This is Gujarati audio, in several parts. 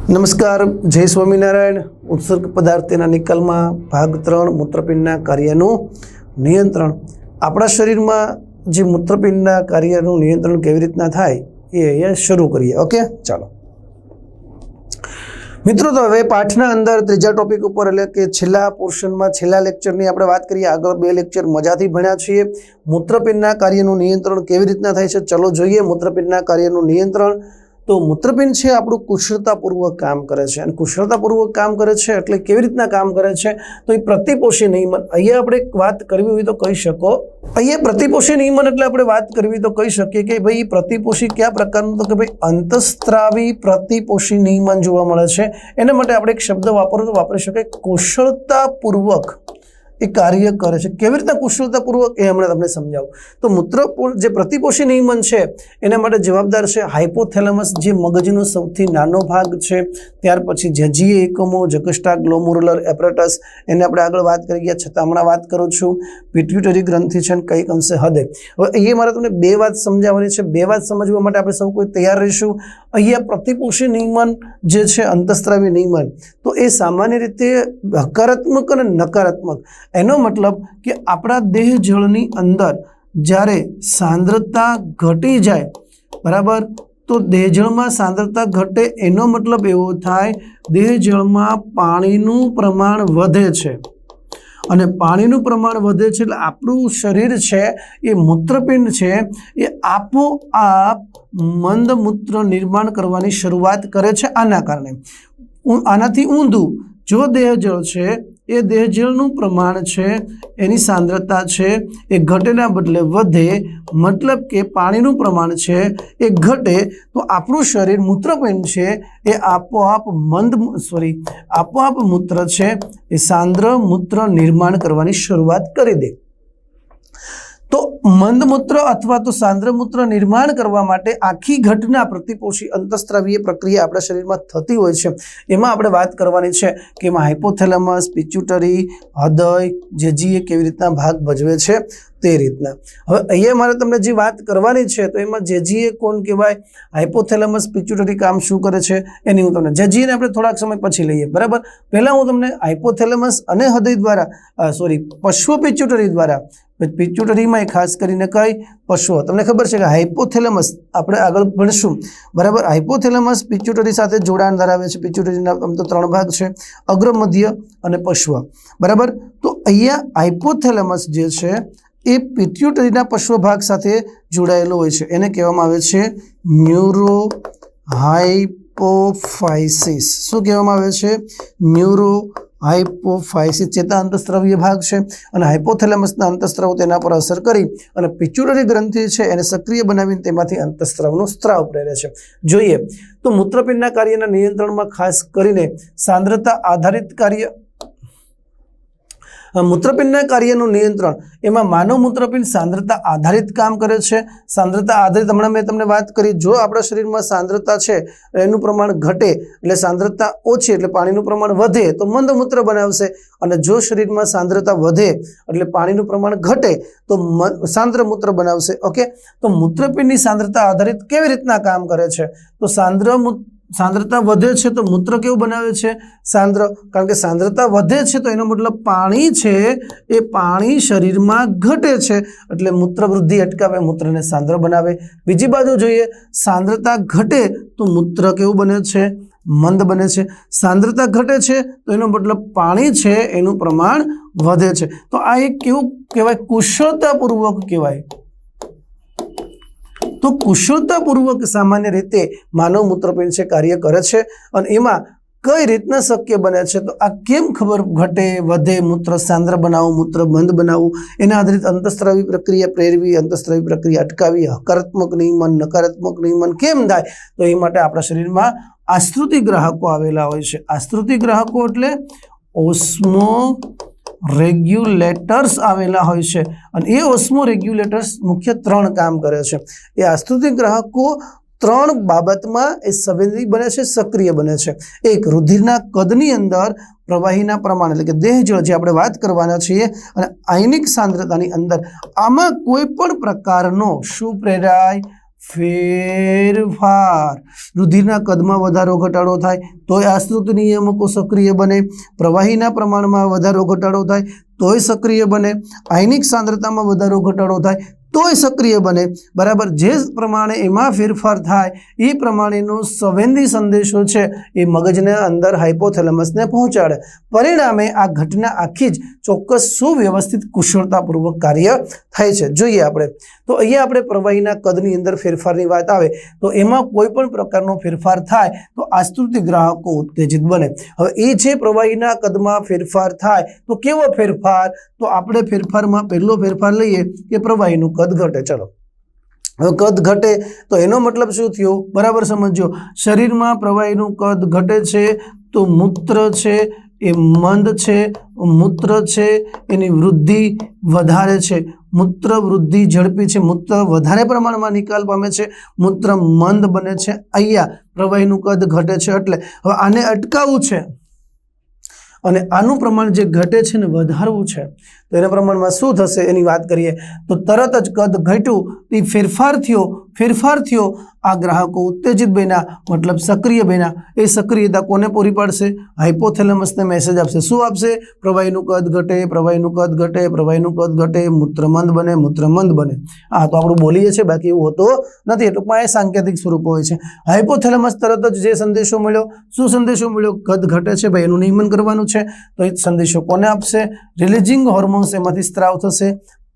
નમસ્કાર, જય સ્વામિનારાયણ। ઉત્સર્ગ પદાર્થના નિકાલમાં ભાગ 3 મૂત્રપિંડના કાર્યનું નિયંત્રણ। આપણા શરીરમાં જે મૂત્રપિંડના કાર્યનું નિયંત્રણ કેવી રીતના થાય એ અહીંયા શરૂ કરીએ। ઓકે, ચાલો મિત્રો, તો હવે પાઠના અંદર ત્રીજા ટોપિક ઉપર એટલે કે છેલ્લા પોર્શનમાં છેલ્લા લેક્ચરની આપણે વાત કરીએ। આગળ 2 લેક્ચર મજાથી ભણ્યા છીએ। મૂત્રપિંડના કાર્યનું નિયંત્રણ કેવી રીતના થાય છે ચલો જોઈએ। મૂત્રપિંડના કાર્યનું નિયંત્રણ तो मूत्रपिंड है આપણું કુશળતાપૂર્વક કામ કરે છે અને કુશળતાપૂર્વક કામ કરે છે એટલે કેવી રીતના કામ કરે છે તો એ પ્રતિપોષી નિયમન અહીંયા આપણે વાત કરવી હોય તો કહી શકો। અહીંયા પ્રતિપોષી નિયમન એટલે આપણે વાત કરવી તો કહી શકીએ કે ભાઈ પ્રતિપોષી કયા પ્રકારનું તો કે ભાઈ અંતઃસ્ત્રાવી પ્રતિપોષી નિયમન જોવા મળે છે। એના માટે આપણે એક શબ્દ વાપરો તો વાપરી શકાય કુશળતાપૂર્વક એ કાર્ય કરે છે। કેવી રીતના કુશળતાપૂર્વક એ હમણાં તમને સમજાવું। તો મૂત્ર જે પ્રતિપોષી નિયમન છે એના માટે જવાબદાર છે હાઇપોથેલેમસ, જે મગજનો સૌથી નાનો ભાગ છે। ત્યાર પછી જજીય એકમો, જગસ્ટા ગ્લોમેરુલર એપરેટસ, એને આપણે આગળ વાત કરી ગયા છતાં હમણાં વાત કરું છું। પિટ્યુટરી ગ્રંથિ છે કંઈક અંશે હૃદય। હવે અહીંયા મારે તમને 2 વાત સમજાવવાની છે। 2 વાત સમજવા માટે આપણે સૌ કોઈ તૈયાર રહીશું। અહીંયા પ્રતિપોષી નિયમન જે છે અંતઃસ્ત્રાવી નિયમન, તો એ સામાન્ય રીતે હકારાત્મક અને નકારાત્મક, એનો मतलब कि अपना देह जलनी अंदर જ્યારે सांद्रता घटी जाए बराबर, तो देह जल में सांद्रता घटे एनो मतलब एवो थाय देह जल में पाणीनुं प्रमाण वधे छे અને પાણીનું પ્રમાણ વધે છે એટલે આપણું શરીર છે એ મૂત્રપિંડ છે એ આપોઆપ મંદ મૂત્ર નિર્માણ કરવાની શરૂઆત કરે છે। આના કારણે આનાથી ઊંધું જો દેહજળ છે એ દેહજળનું પ્રમાણ છે એની सांद्रता છે એ ઘટેના બદલે વધે, मतलब કે પાણીનું પ્રમાણ છે એ ઘટે તો આપણું શરીર મૂત્રપિંડ છે એ આપોઆપ આપોઆપ મૂત્ર છે એ સાંદ્ર મૂત્ર નિર્માણ કરવાની શરૂઆત કરી દે। तो मंदमूत्र अथवा तो सांद्रमूत्र निर्माण करवा माटे आखी घटना प्रतिपोषी अंतःस्त्रावीय प्रक्रिया आपણા શરીરમાં થતી હોય છે। એમાં આપણે વાત કરવાની છે કે એમાં હાઇપોથેલેમસ, પિટ્યુટરી, હૃદય, જજીય કેવી રીતના ભાગ ભજવે છે તે રીતના। હવે અહીંયા મારે તમને જે વાત કરવાની છે તો એમાં જજીય કોણ કહેવાય, હાઇપોથેલેમસ, પિટ્યુટરી કામ શું કરે છે એની હું તમને જજીયને આપણે થોડાક સમય પછી લઈએ બરાબર। પહેલા હું તમને હાઇપોથેલેમસ અને હૃદય દ્વારા પશ્વ પિટ્યુટરી દ્વારા पिट्यूटरी में खास करीने कई पशुओं तमने खबर है कि हाइपोथेलेमस आपणे आगळ भणीशुं बराबर। हाइपोथेलेमस पिट्यूटरी साथे जोडाण धरावे छे। पिट्यूटरीना आम तो 3 भाग छे, अग्र, मध्य अने पश्व बराबर। तो अहींया हाइपोथेलेमस जे छे ए पिट्यूटरीना पश्व भाग साथे जोडायेलो होय छे। एने कहेवामां आवे छे न्यूरो हाइपोफाइसिस। शुं कहेवामां आवे छे? न्यूरो हाइपोफाइसिस चेता अंतःस्रावीय भाग है और हाइपोथेलेमसना अंतःस्राव तेना पर असर करी और पिट्यूटरी ग्रंथि है एने सक्रिय बनावीने तेमांथी अंतःस्रावनो स्त्राव प्रेरे छे। जोईए तो मूत्रपिंडना कार्यना नियंत्रणमां खास करीने सांद्रता आधारित कार्य मूत्रपिंडना कार्यનું નિયંત્રણ એમાં માનવ મૂત્રપિંડ सांद्रता आधारित काम करे छे। सांद्रता आधारित हमणां मैं तमने वात करी, जो आपણા શરીરમાં सांद्रता છે એનું પ્રમાણ ઘટે એટલે सांद्रता ઓછી એટલે પાણીનું પ્રમાણ વધે તો મંદ મૂત્ર બનાવશે, અને જો શરીરમાં सांद्रता વધે એટલે પાણીનું પ્રમાણ ઘટે તો सांद्र મૂત્ર બનાવશે। ओके, तो મૂત્રપિંડની सांद्रता आधारित કેવી રીતના કામ કરે છે તો सांद्रता વધે છે તો મૂત્ર કેવું બનાવે છે? सांद्र। कारण के सांद्रता વધે છે તો એનો મતલબ પાણી છે એ પાણી શરીરમાં ઘટે છે એટલે મૂત્ર વૃદ્ધિ અટકાવે, મૂત્રને सांद्र બનાવે। બીજી બાજુ જોઈએ सांद्रता ઘટે તો મૂત્ર કેવું બને છે? મંદ બને છે। सांद्रता ઘટે છે તો એનો મતલબ પાણી છે એનું પ્રમાણ વધે છે। તો આ એક કેવું કહેવાય? કુશળતાપૂર્વક કહેવાય। तो कुशलतापूर्वक सामान्य रीते मानव मूत्रपिंड से कार्य करे छे अने एमां कई रीतना शक्य बने छे तो आ केम खबर घटे वधे मूत्र सांद्र बनावो, मूत्र बंध बनावो, एना आधारित अंतःस्रावी प्रक्रिया प्रेरवी, अंतःस्रावी प्रक्रिया अटकावी, हकारात्मक नियमन नकारात्मक नियमन केम थाय तो ए माटे आपणा शरीरमां आश्रुति ग्राहको आवेला होय छे। आश्रुति ग्राहको एटले ओस्मो रेग्युलेटर्स आवेला होय छे अने ए ओस्मो रेग्युलेटर्स मुख्य 3 काम करे छे। ए आश्रुति ग्राहको 3 बाबतमां ए संवेदी बने छे, सक्रिय बने छे। एक रुधिरना कदनी अंदर प्रवाहीना प्रमाण એટલે કે દેહજળ જે આપણે વાત કરવાના છીએ અને આયનિક સાંદ્રતાની અંદર આમાં કોઈ પણ પ્રકારનો શું પ્રેરાય? ફેરફાર, રુધિરના કદમાં વધારો ઘટાડો થાય તોય આશ્રિત નિયામકો સક્રિય બને, પ્રવાહીના પ્રમાણમાં વધારો ઘટાડો થાય તોય સક્રિય બને, આયનિક સાંદ્રતામાં વધારો ઘટાડો થાય તોય સક્રિય બને, બરાબર। જે પ્રમાણે એમાં ફેરફાર થાય એ પ્રમાણેનો સંવેદી સંદેશો છે એ મગજને અંદર હાઇપોથેલેમસને પહોંચાડે, પરિણામે આ ઘટના આખી જ ચોક્કસ સુવ્યવસ્થિત કુશળતાપૂર્વક કાર્ય થાય છે। જોઈએ આપણે તો અહીંયા આપણે પ્રવાહીના કદની અંદર ફેરફારની વાત આવે તો એમાં કોઈ પણ પ્રકારનો ફેરફાર થાય તો આશ્રિત ગ્રાહકો ઉત્તેજિત બને। હવે એ જે પ્રવાહીના કદમાં ફેરફાર થાય તો કેવો ફેરફાર, તો આપણે ફેરફારમાં પહેલો ફેરફાર લઈએ કે પ્રવાહીનું કદ ઘટે। ચલો હવે કદ ઘટે તો એનો મતલબ શું થયો, બરાબર સમજો। શરીરમાં પ્રવાહીનું કદ ઘટે છે તો મૂત્ર છે એ મંદ છે, મૂત્ર છે એની વૃદ્ધિ વધારે છે, મૂત્ર વૃદ્ધિ ઝડપી છે, મૂત્ર વધારે પ્રમાણમાં નિકાલ પામે છે, મૂત્ર મંદ બને છે। અહીંયા પ્રવાહીનું કદ ઘટે છે એટલે હવે આને અટકાવવું છે અને આનું પ્રમાણ જે ઘટે છે ને વધારવું છે તો એના પ્રમાણમાં શું થશે એની વાત કરીએ તો તરત જ કદ ઘટ્યું એ ફેરફાર થયો આ ગ્રાહકો ઉત્તેજિત બન્યા મતલબ સક્રિય બન્યા। એ સક્રિયતા કોને પૂરી પાડશે, હાઇપોથેલેમસને મેસેજ આપશે। શું આપશે, પ્રવાહીનું કદ ઘટે, પ્રવાહીનું કદ ઘટે, પ્રવાહીનું કદ ઘટે, મૂત્રમંદ બને, મૂત્રમંદ બને। આ તો આપણું બોલીએ છીએ, બાકી એવું હોતો નથી, ટૂંકમાં એ સાંકેતિક સ્વરૂપ હોય છે। હાઇપોથેલેમસ તરત જ જે સંદેશો મળ્યો, શું સંદેશો મળ્યો, કદ ઘટે છે ભાઈ એનું નિયમન કરવાનું છે તો એ સંદેશો કોને આપશે, રિલીઝિંગ હોર્મોન્સ એમાંથી સ્ત્રાવ થશે,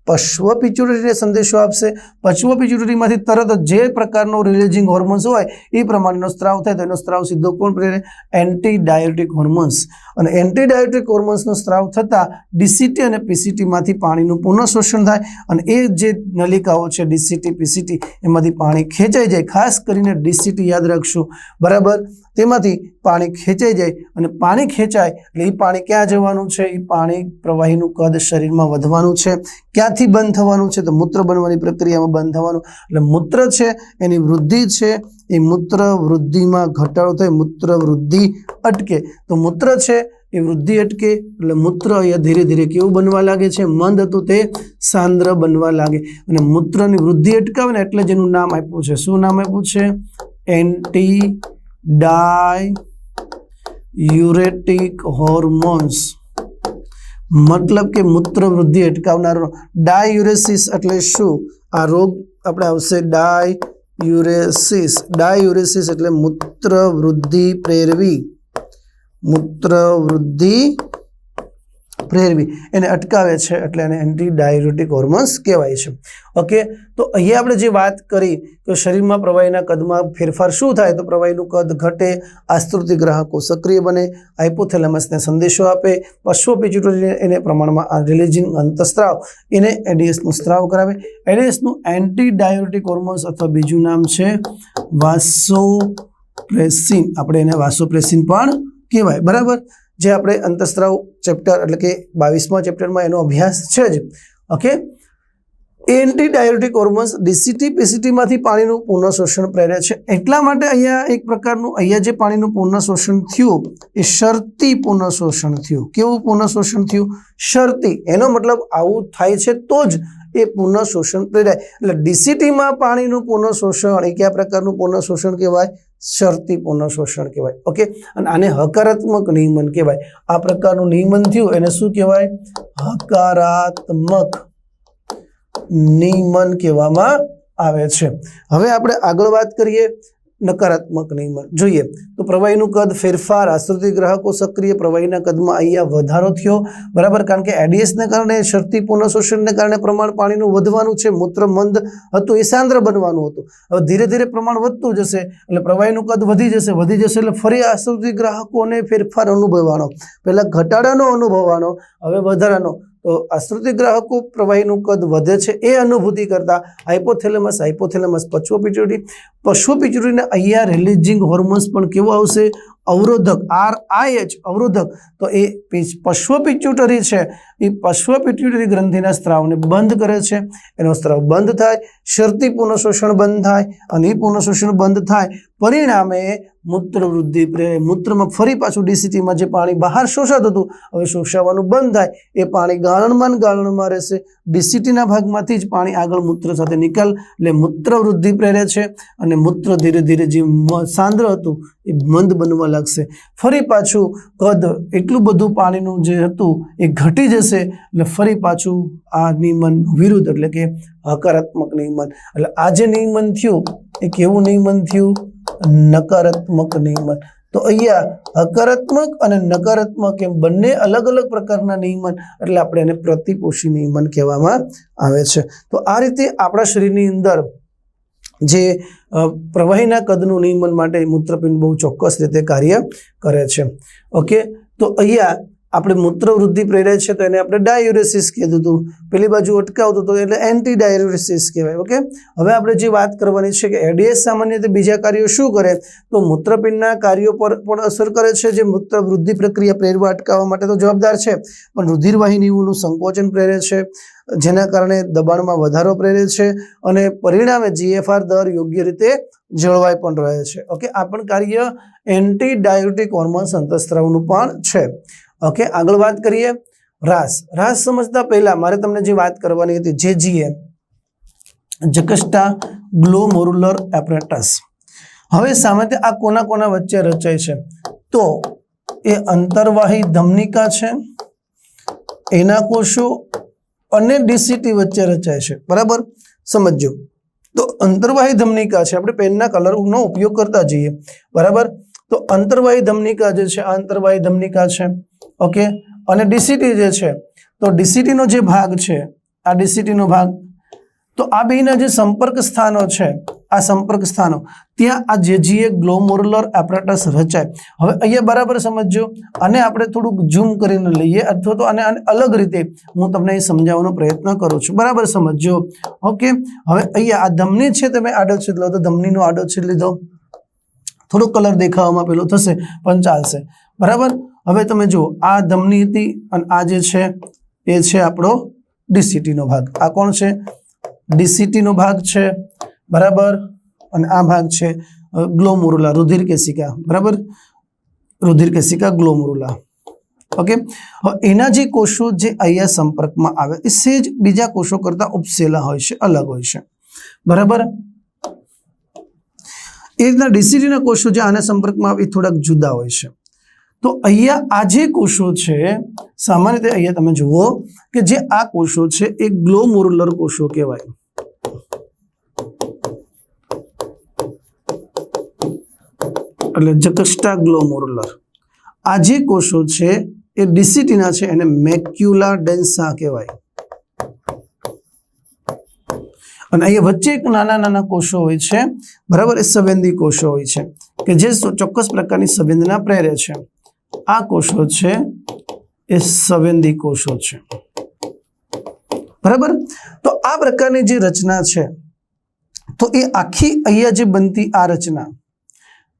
પશ્વ પિચ્યુટરીને સંદેશો આપશે, પશ્વ પિચ્યુટરીમાંથી તરત જે પ્રકારનો રિલીઝિંગ હોર્મોન્સ હોય એ પ્રમાણેનો સ્ત્રાવ થાય તો એનો સ્ત્રાવ સીધો કોણ પ્રેરે, એન્ટી ડાયોટિક હોર્મોન્સ। અને એન્ટી ડાયોટિક હોર્મોન્સનો સ્ત્રાવ થતાં ડીસીટી અને પીસીટીમાંથી પાણીનું પુનઃશોષણ થાય અને એ જે નલિકાઓ છે ડીસીટી પીસીટી એમાંથી પાણી ખેંચાઈ જાય, ખાસ કરીને ડીસીટી યાદ રાખશું, બરાબર। તેમાંથી પાણી ખેંચાઈ જાય અને પાણી ખેંચાય એટલે એ પાણી ક્યાં જવાનું છે, એ પાણી પ્રવાહીનું કદ શરીરમાં વધવાનું છે, ક્યાંથી બંધ થવાનું છે તો મૂત્ર બનવાની પ્રક્રિયામાં બંધ થવાનું, એટલે મૂત્ર છે એની વૃદ્ધિ છે એ મૂત્ર વૃદ્ધિમાં ઘટાડો થાય, મૂત્ર વૃદ્ધિ અટકે તો મૂત્ર છે એ વૃદ્ધિ અટકે એટલે મૂત્ર અહીંયા ધીરે ધીરે કેવું બનવા લાગે છે, મંદ હતું તે સાંદ્ર બનવા લાગે અને મૂત્રની વૃદ્ધિ અટકાવે ને એટલે જેનું નામ આપ્યું છે, શું નામ આપ્યું છે, એન્ટી ડાયુરેટિક હોર્મોન્સ। मतलब કે મૂત્ર વૃદ્ધિ અટકાવનારો ડાયુરેસિસ એટલે શું, આ રોગ આપણે આવશે ડાયુરેસિસ એટલે મૂત્ર વૃદ્ધિ પ્રેરવી, મૂત્ર વૃદ્ધિ પ્રેરવી એને અટકાવે છે એટલે એને એન્ટી ડાયુરેટિક હોર્મોન્સ કહેવાય છે। ઓકે, તો અહીંયા આપણે જે વાત કરી કે શરીરમાં પ્રવાહીના કદમાં ફેરફાર શું થાય તો પ્રવાહીનું કદ ઘટે, આશ્રિત ગ્રાહકો સક્રિય બને, હાઇપોથેલેમસને સંદેશો આપે, પશ્વ પિચ્યુટરી એને પ્રમાણમાં રિલીઝિંગ અંતસ્ત્રાવ એને એડીએસનું સ્ત્રાવ કરાવે, એડીએસનું એન્ટી ડાયુરેટિક હોર્મોન્સ અથવા બીજું નામ છે વાસોપ્રેસિન, આપણે એને વાસોપ્રેસિન પણ કહેવાય, બરાબર। જે આપણે અંતસ્ત્રાવ ચેપ્ટર એટલે કે 22મા ચેપ્ટરમાં એનો અભ્યાસ છે જ। ઓકે, એન્ટી ડાયુરેટિક હોર્મોન્સ ડીસીટી પીસીટીમાંથી પાણીનું પુનઃશોષણ પ્રેરે છે, એટલા માટે અહીંયા એક પ્રકારનું અહીંયા જે પાણીનું પુનઃશોષણ થયું એ શરતી પુનઃશોષણ થયું। કેવું પુનઃશોષણ થયું, શરતી, એનો મતલબ આવું થાય છે તો જ એ પુનઃશોષણ પ્રેરાય, એટલે ડીસીટીમાં પાણીનું પુનઃશોષણ એ કયા પ્રકારનું પુનઃશોષણ કહેવાય, શરતી પુનઃશોષણ કહેવાય। ઓકે, અને આને હકારાત્મક નિયમન કહેવાય। આ પ્રકારનું નિયમન થયું એને શું કહેવાય, હકારાત્મક નિયમન કહેવામાં આવે છે। હવે આપણે આગળ વાત કરીએ નકારાત્મક નિયમન। જોઈએ તો પ્રવાહીનું કદ ફેરફાર, આશ્રિત ગ્રાહકો સક્રિય, પ્રવાહીના કદમાં અહીંયા વધારો થયો, બરાબર, કારણ કે એડીએસને કારણે શરતી પુનઃશોષણને કારણે પ્રમાણ પાણીનું વધવાનું છે, મૂત્ર મંદ હતું એ સાંદ્ર બનવાનું હતું, હવે ધીરે ધીરે પ્રમાણ વધતું જશે એટલે પ્રવાહીનું કદ વધી જશે એટલે ફરી આશ્રિત ગ્રાહકોને ફેરફાર અનુભવવાનો, પહેલા ઘટાડાનો અનુભવવાનો, હવે વધારાનો। તો આશ્રિત ગ્રાહકો પ્રવાહીનું કદ વધે છે એ અનુભૂતિ કરતા હાઇપોથેલેમસ પશ્વ પિચ્યુટરીને અહીંયા રિલીઝિંગ હોર્મોન્સ પણ કેવો આવશે, અવરોધક, RH અવરોધક, તો એ પશ્વ પિચ્યુટરી છે એ પશ્વ પિચ્યુટરી ગ્રંથિના સ્ત્રાવને બંધ કરે છે, એનો સ્ત્રાવ બંધ થાય, શરતી પુનઃશોષણ બંધ થાય અને એ પુનઃશોષણ બંધ થાય પરિણામે મૂત્રવૃદ્ધિ પ્રેરે, મૂત્રમાં ફરી પાછું ડીસીટીમાં જે પાણી બહાર શોષાતું હતું હવે શોષાવાનું બંધ થાય, એ પાણી ગાળણમાં રહેશે, ડીસીટીના ભાગમાંથી જ પાણી આગળ મૂત્ર સાથે નિકાલ, એટલે મૂત્રવૃદ્ધિ પ્રેરે છે અને મૂત્ર ધીરે ધીરે જે સાંદ્ર હતું એ મંદ બનવા લાગશે, ફરી પાછું કદ એટલું બધું પાણીનું જે હતું એ ઘટી જશે, એટલે ફરી પાછું આ નિયમન વિરુદ્ધ એટલે કે હકારાત્મક નિયમન, એટલે આ જે નિયમન થયું એ કેવું નિયમન થયું? નકારાત્મક નિયમન. તો અહીંયા હકારાત્મક અને નકારાત્મક એમ બંને અલગ અલગ પ્રકારના નિયમન, એટલે આપણે એને પ્રતિપોષી નિયમન કહેવામાં આવે છે. તો આ રીતે આપણા શરીરની અંદર જે પ્રવાહીના કદનું નિયમન માટે મૂત્રપિંડ બહુ ચોક્કસ રીતે કાર્ય કરે છે. ઓકે, તો અહીંયા આપણે મૂત્રવૃદ્ધિ પ્રેરે છે તો એને આપણે ડાયુરેસિસ કીધું હતું, પેલી બાજુ અટકાવતું હતું એટલે એન્ટી ડાયુરેસિસ કહેવાય. ઓકે, હવે આપણે જે વાત કરવાની છે કે એડીએસ સામાન્ય રીતે બીજા કાર્યો શું કરે? તો મૂત્રપિંડના કાર્યો પર પણ અસર કરે છે, જે મૂત્રવૃદ્ધિ પ્રક્રિયા પ્રેરવા અટકાવવા માટે તો જવાબદાર છે, પણ રુધિરવાહિનીઓનું સંકોચન પ્રેરે છે, જેના કારણે દબાણમાં વધારો પ્રેરે છે અને પરિણામે જીએફઆર દર યોગ્ય રીતે જળવાઈ પણ રહે છે. ઓકે, આ પણ કાર્ય એન્ટી ડાયુરેટિક હોર્મોન્સ અંતઃસ્ત્રાવનું પણ છે. ઓકે, આગળ વાત કરીએ રાસ. રાસ સમજતા પહેલા મારે તમને જે વાત કરવાની હતી, જેજીએ જકસ્ટા ગ્લોમેરુલર એપરેટસ. હવે સામાન્ય આ કોના કોના વચ્ચે રચાય છે? તો એ અંતર્વાહી ધમનિકા છે, એના કોષો અને ડીસીટી વચ્ચે રચાય છે. બરાબર, સમજો. તો અંતર્વાહી ધમનિકા છે, આપણે પેનના કલરનો ઉપયોગ કરતા જઈએ. બરાબર, તો અંતર્વાહી ધમનિકા જે છે આ અંતર્વાહી ધમનિકા છે. ઓકે, અને ડીસીટી જે છે તો ડીસીટીનો જે ભાગ છે આ ડીસીટીનો ભાગ, તો આ બેના જે સંપર્ક સ્થાનો છે આ સંપર્ક સ્થાનો ત્યાં આ જેજીએ ગ્લોમેરુલર એપરેટસ રચાય. હવે અહીંયા બરાબર સમજજો, અને આપણે થોડુંક ઝૂમ કરીને લઈએ અથવા તો આને અલગ રીતે હું તમને સમજાવવાનો પ્રયત્ન કરું છું. બરાબર સમજજો. ઓકે, હવે અહીંયા આ ધમની છે, તમે આડોછેદ લો તો ધમનીનો આડોછેદ લીધો, થોડો કલર દેખાવામાં પેલો થશે પણ ચાલશે. બરાબર, હવે તમે જુઓ આ ધમની હતી અને આ જે છે એ છે આપણો ડીસીટીનો ભાગ. આ કોણ છે? ડીસીટીનો ભાગ છે. બરાબર, અને આ ભાગ છે ગ્લોમેરુલા, રુધિર કેશિકા. બરાબર, રુધિર કેશિકા ગ્લોમેરુલા. ઓકે, હવે એના જે કોષો જે અહીંયા સંપર્કમાં આવે એ સેજ બીજા કોષો કરતા ઉપસેલા હોય છે, અલગ હોય છે. બરાબર, એ રીતના ડીસીટીના કોષો જે આના સંપર્કમાં આવે એ થોડાક જુદા હોય છે. તો અહીંયા આ જે કોષો છે સામાન્ય રીતે અહીંયા તમે જુઓ કે જે આ કોષો છે એ ગ્લોમેરુલર કોષો કહેવાય. એટલે જકસ્ટા ગ્લોમેરુલર. આ જે કોષો છે એ ડીસીટીના છે, એને મેક્યુલા ડેન્સા કહેવાય. અને અહીંયા વચ્ચે એક નાના નાના કોષો હોય છે. બરાબર, એ સંવેદી કોષો હોય છે કે જે ચોક્કસ પ્રકારની સંવેદના પ્રેરે છે. આ કોષો છે એ સંવેદી કોષો છે. બરાબર, તો આ પ્રકારની જે રચના છે તો એ આખી અહીંયા જે બનતી આ રચના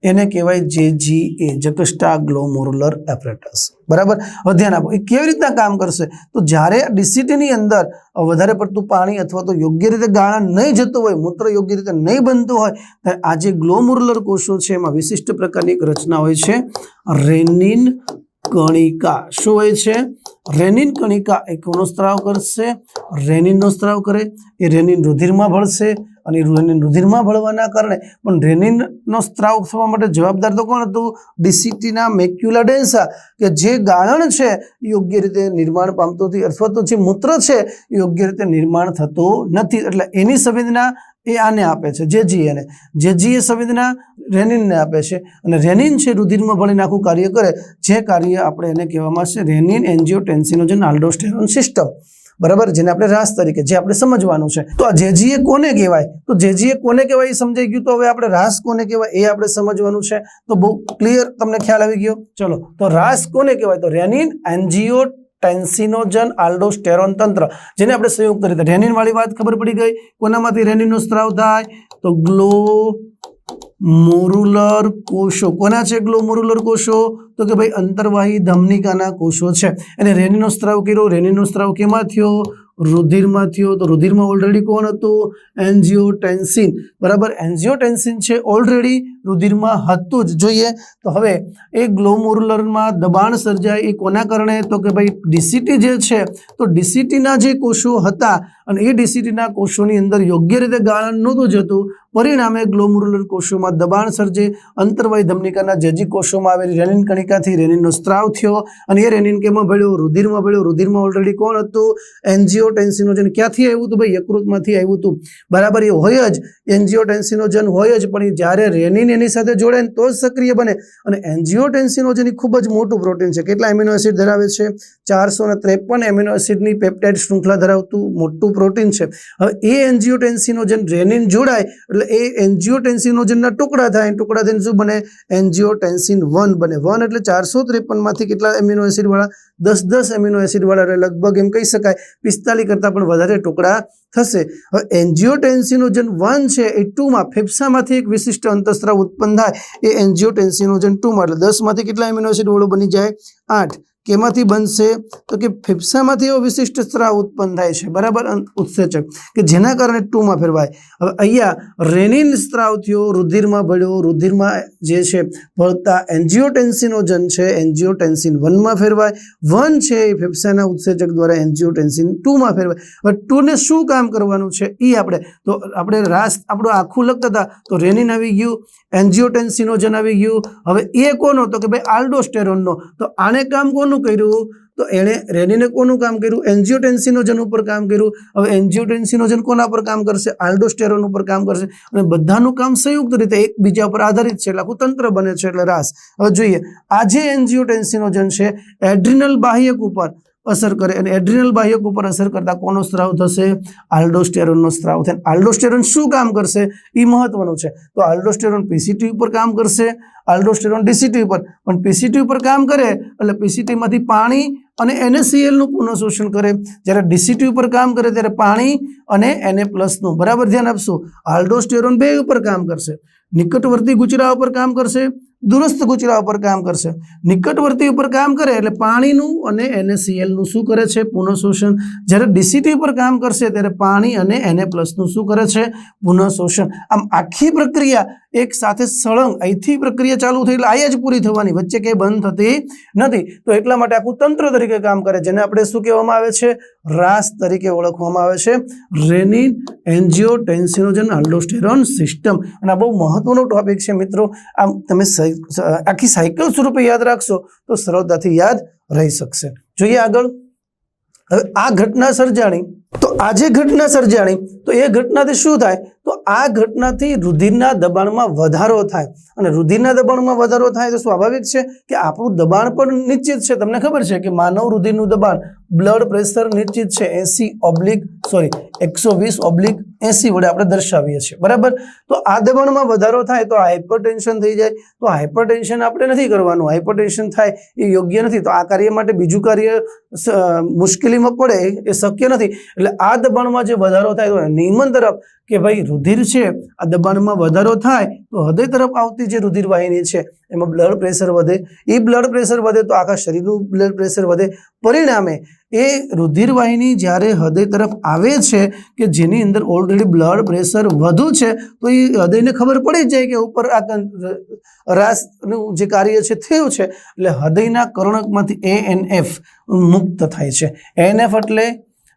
એને કહેવાય જેજીએ, જકસ્ટા ગ્લોમેરુલર એપરેટસ. બરાબર, હવે ધ્યાન આપો, એ કેવી રીતના કામ કરશે? તો જ્યારે ડીસીટીની અંદર વધારે પડતું પાણી અથવા તો યોગ્ય રીતે ગાળણ નહીં જતું હોય, મૂત્ર યોગ્ય રીતે નહીં બનતું હોય, ત્યારે આ જે ગ્લોમેરુલર કોષો છે એમાં વિશિષ્ટ પ્રકારની એક રચના હોય છે, રેનિન કણિકા. શું હોય છે? રેનિન કણિકા એ કોનો સ્ત્રાવ કરશે? રેનિનનો સ્ત્રાવ કરે. એ રેનિન રુધિરમાં ભળશે અને રેનિન રુધિરમાં ભળવાના કારણે પણ રેનિનનો સ્ત્રાવ થવા માટે જવાબદાર તો કોણ હતું? ડીસીટીના મેક્યુલા ડેન્સા, કે જે ગાળણ છે યોગ્ય રીતે નિર્માણ પામતું નથી અથવા તો જે મૂત્ર છે યોગ્ય રીતે નિર્માણ થતું નથી, એટલે એની સંવેદના એ આને આપે છે, જેજીએને. જેજીએ સંવેદના રેનિનને આપે છે અને રેનિન છે રુધિરમાં ભળીને આખું કાર્ય કરે, જે કાર્ય આપણે એને કહેવામાં છે રેનિન એન્જિયોટેન્સિનોજન આલ્ડોસ્ટેરોન સિસ્ટમ. બરાબર, જેને આપણે રાસ તરીકે જે આપણે સમજવાનું છે. તો આ જેજીએ કોને કહેવાય? તો જેજીએ કોને કહેવાય એ સમજાઈ ગયું. તો હવે આપણે રાસ કોને કહેવાય એ આપણે સમજવાનું છે. તો બહુ ક્લિયર તમને ખ્યાલ આવી ગયો. ચલો, તો રાસ કોને કહેવાય? તો રેનિન એન્જિયોટેન્સિનોજન આલ્ડોસ્ટેરોન તંત્ર, જેને આપણે સંયુક્ત રીતે રેનિન વાળી વાત ખબર પડી ગઈ. કોનામાંથી રેનિનનો સ્ત્રાવ થાય? તો ગ્લોમેરુલર કોષો. કોના છે ગ્લોમેરુલર કોષો? તો કે ભાઈ અંતર્વાહી ધમનિકાના કોષો છે. એને રેનિનનો સ્ત્રાવ કર્યો. રેનિનનો સ્ત્રાવ કેમાં થયો? રુધિરમાં થયો. તો રુધિરમાં ઓલરેડી કોણ હતું? એન્જિયોટેન્સિન. બરાબર, એન્જિયોટેન્સિન છે ઓલરેડી રુધિરમાં હતું જ. જોઈએ તો હવે એ ગ્લોમેરુલરમાં દબાણ સર્જાય એ કોના કારણે? તો કે ભાઈ ડીસીટી જે છે તો ડીસીટીના જે કોષો હતા અને એ ડીસીટીના કોષોની અંદર યોગ્ય રીતે ગાળણ નહોતું જતું, પરિણામે ગ્લોમેરુલર કોષોમાં દબાણ સર્જે. અંતર્વાહી ધમનિકાના જેજી કોષોમાં આવેલી રેનિન કણિકાથી રેનિનનો સ્ત્રાવ થયો અને એ રેનિન કેમાં ભળ્યો? રુધિરમાં ભળ્યો. રુધિરમાં ઓલરેડી કોણ હતું? એન્જિયોટેન્સિનોજન. ક્યાંથી આવ્યું હતું ભાઈ? યકૃતમાંથી આવ્યું હતું. બરાબર, એ હોય જ, એન્જિયોટેન્સિનોજન હોય જ, પણ જ્યારે રેનિન એની સાથે જોડે તો જ સક્રિય બને. અને એન્જિયોટેન્સિનોજન એ ખૂબ જ મોટું પ્રોટીન છે. કેટલા એમિનો એસિડ ધરાવે છે? 453 એમિનો એસિડની પેપ્ટાઇડ શૃંખલા ધરાવતું મોટું પ્રોટીન છે. હવે એ એન્જિયોટેન્સિનોજન રેનિન જોડાય એટલે એ એન્જિયોટેન્સિનોજનના ટુકડા થાય. ટુકડા થઈને શું બને? એન્જિયોટેન્સિન 1 બને. 1 એટલે 453 માંથી કેટલા એમિનો એસિડ વાળા? 10 એમિનો એસિડ વાળા, એટલે લગભગ એમ કહી શકાય 45 કરતાં પણ વધારે ટુકડા થશે. હવે એન્જિયોટેન્સિનોજન 1 છે એ 2માં ફેફસામાંથી એક વિશિષ્ટ અંતઃસ્ત્રાવ ઉત્પન્ન થાય એ એન્જિયોટેન્સિનોજન 2માં, એટલે 10 માંથી કેટલા એમિનો એસિડ વાળો બની જાય? 8. કેમાંથી બનશે? તો કે ફેફસામાંથી એવો વિશિષ્ટ સ્ત્રાવ ઉત્પન્ન થાય છે, બરાબર, ઉત્સેચક, કે જેના કારણે 2માં ફેરવાય. હવે અહીંયા રેનિન સ્ત્રાવ થયો, રુધિરમાં ભળ્યો, રુધિરમાં જે છે ભળતા એન્જિયોટેન્સિનોજન છે એન્જિયોટેન્સિન 1માં ફેરવાય. 1 છે એ ફેફસાના ઉત્સેચક દ્વારા એન્જિયોટેન્સિન 2માં ફેરવાય. હવે 2 ને શું કામ કરવાનું છે એ આપણે રાસ આપણું આખું લખતા હતા તો રેનિન આવી ગયું, એન્જિયોટેન્સિનોજન આવી ગયું. હવે એ કોનો? તો કે ભાઈ આલ્ડોસ્ટેરોનનો. તો આને કામ કોનું કર્યું? તો એણે રેનિને કોનું કામ કર્યું? એન્જિયોટેન્સિનોજન ઉપર કામ કર્યું. હવે એન્જિયોટેન્સિનોજન કોના પર કામ કરશે? આલ્ડોસ્ટેરોન ઉપર કામ કરશે. અને બધાનું કામ સંયુક્ત રીતે એકબીજા પર આધારિત છે, એટલે આખું તંત્ર બને છે, એટલે રાસ. હવે જોઈએ, આ જે એન્જિયોટેન્સિનોજન છે એડ્રિનલ બાહ્યક ઉપર અસર કરે અને એડ્રિનલ બાહ્યક ઉપર અસર કરતા કોનો સ્ત્રાવ થશે? આલ્ડોસ્ટેરોનનો સ્ત્રાવ થાય. આલ્ડોસ્ટેરોન શું કામ કરશે એ મહત્વનું છે. તો આલ્ડોસ્ટેરોન પીસીટી ઉપર કામ કરશે, આલ્ડોસ્ટેરોન ડીસીટી ઉપર. પણ પીસીટી ઉપર કામ કરે એટલે પીસીટીમાંથી પાણી અને NaCl નું પુનઃશોષણ કરે. જ્યારે ડીસીટી ઉપર કામ કરે ત્યારે પાણી અને Na+ નું. બરાબર ધ્યાન આપશો. આલ્ડોસ્ટેરોન 2 ઉપર કામ કરશે. નિકટવર્તી ગુચરા ઉપર કામ કરશે, દૂરસ્થ ગુચરા ઉપર કામ કરશે. નિકટવર્તી ઉપર કામ કરે એટલે પાણીનું અને NaCl નું શું કરે છે? પુનઃશોષણ. જ્યારે ડીસીટી ઉપર કામ કરશે ત્યારે પાણી અને Na+ નું શું કરે છે? પુનઃશોષણ. આમ આખી પ્રક્રિયા એક સાથે સળંગ અહીંથી પ્રક્રિયા ચાલુ થઈ એટલે અહીંયા જ પૂરી થવાની, વચ્ચે કંઈ બંધ થતી નથી. તો એટલા માટે આખું તંત્ર તરીકે કામ કરે, જેને આપણે શું કહેવામાં આવે છે? રાસ તરીકે ઓળખવામાં આવે છે. રેનિન એન્જિયોટેન્સિનોજન આલ્ડોસ્ટેરોન સિસ્ટમ. અને આ બહુ મહત્વનો ટોપિક છે મિત્રો. આમ તમે આખી સાયકલ સ્વરૂપે યાદ રાખશો તો સરળતાથી યાદ રહી શકશે. જોઈએ આગળ. હવે આ ઘટના સર્જાણી, તો આ જે ઘટના સર્જાણી તો એ ઘટનાથી શું થાય? તો આ ઘટનાથી રુધિરના દબાણમાં વધારો થાય. અને રુધિરના દબાણમાં વધારો થાય તો સ્વાભાવિક છે કે આપણું દબાણ પણ નિશ્ચિત છે. તમને ખબર છે કે માનવ રુધિરનું દબાણ, બ્લડ પ્રેશર નિશ્ચિત છે 120/80 વડે આપણે દર્શાવીએ છીએ, બરાબર. તો આ દબાણમાં વધારો થાય તો હાઇપરટેન્શન થઈ જાય. તો હાઇપરટેન્શન આપણે નથી કરવાનું, હાઇપરટેન્શન થાય એ યોગ્ય નથી. તો આ કાર્ય માટે બીજું કાર્ય મુશ્કેલીમાં પડે એ શક્ય નથી. એટલે આ દબાણમાં જે વધારો થાય તો નિયમન તરફ કે ભાઈ રુધિર છે આ દબાણમાં વધારો થાય તો હૃદય તરફ આવતી જે રુધિર વાહિની છે એમાં બ્લડ પ્રેશર વધે. એ બ્લડ પ્રેશર વધે તો આખા શરીરનું બ્લડ પ્રેશર વધે. પરિણામે એ રુધિર વાહિની જ્યારે હૃદય તરફ આવે છે કે જેની અંદર ઓલરેડી બ્લડ પ્રેશર વધુ છે તો એ હૃદયને ખબર પડી જાય કે ઉપર આ રાસનું જે કાર્ય છે થયું છે. એટલે હૃદયના કર્ણકમાંથી ANF મુક્ત થાય છે. ANF એટલે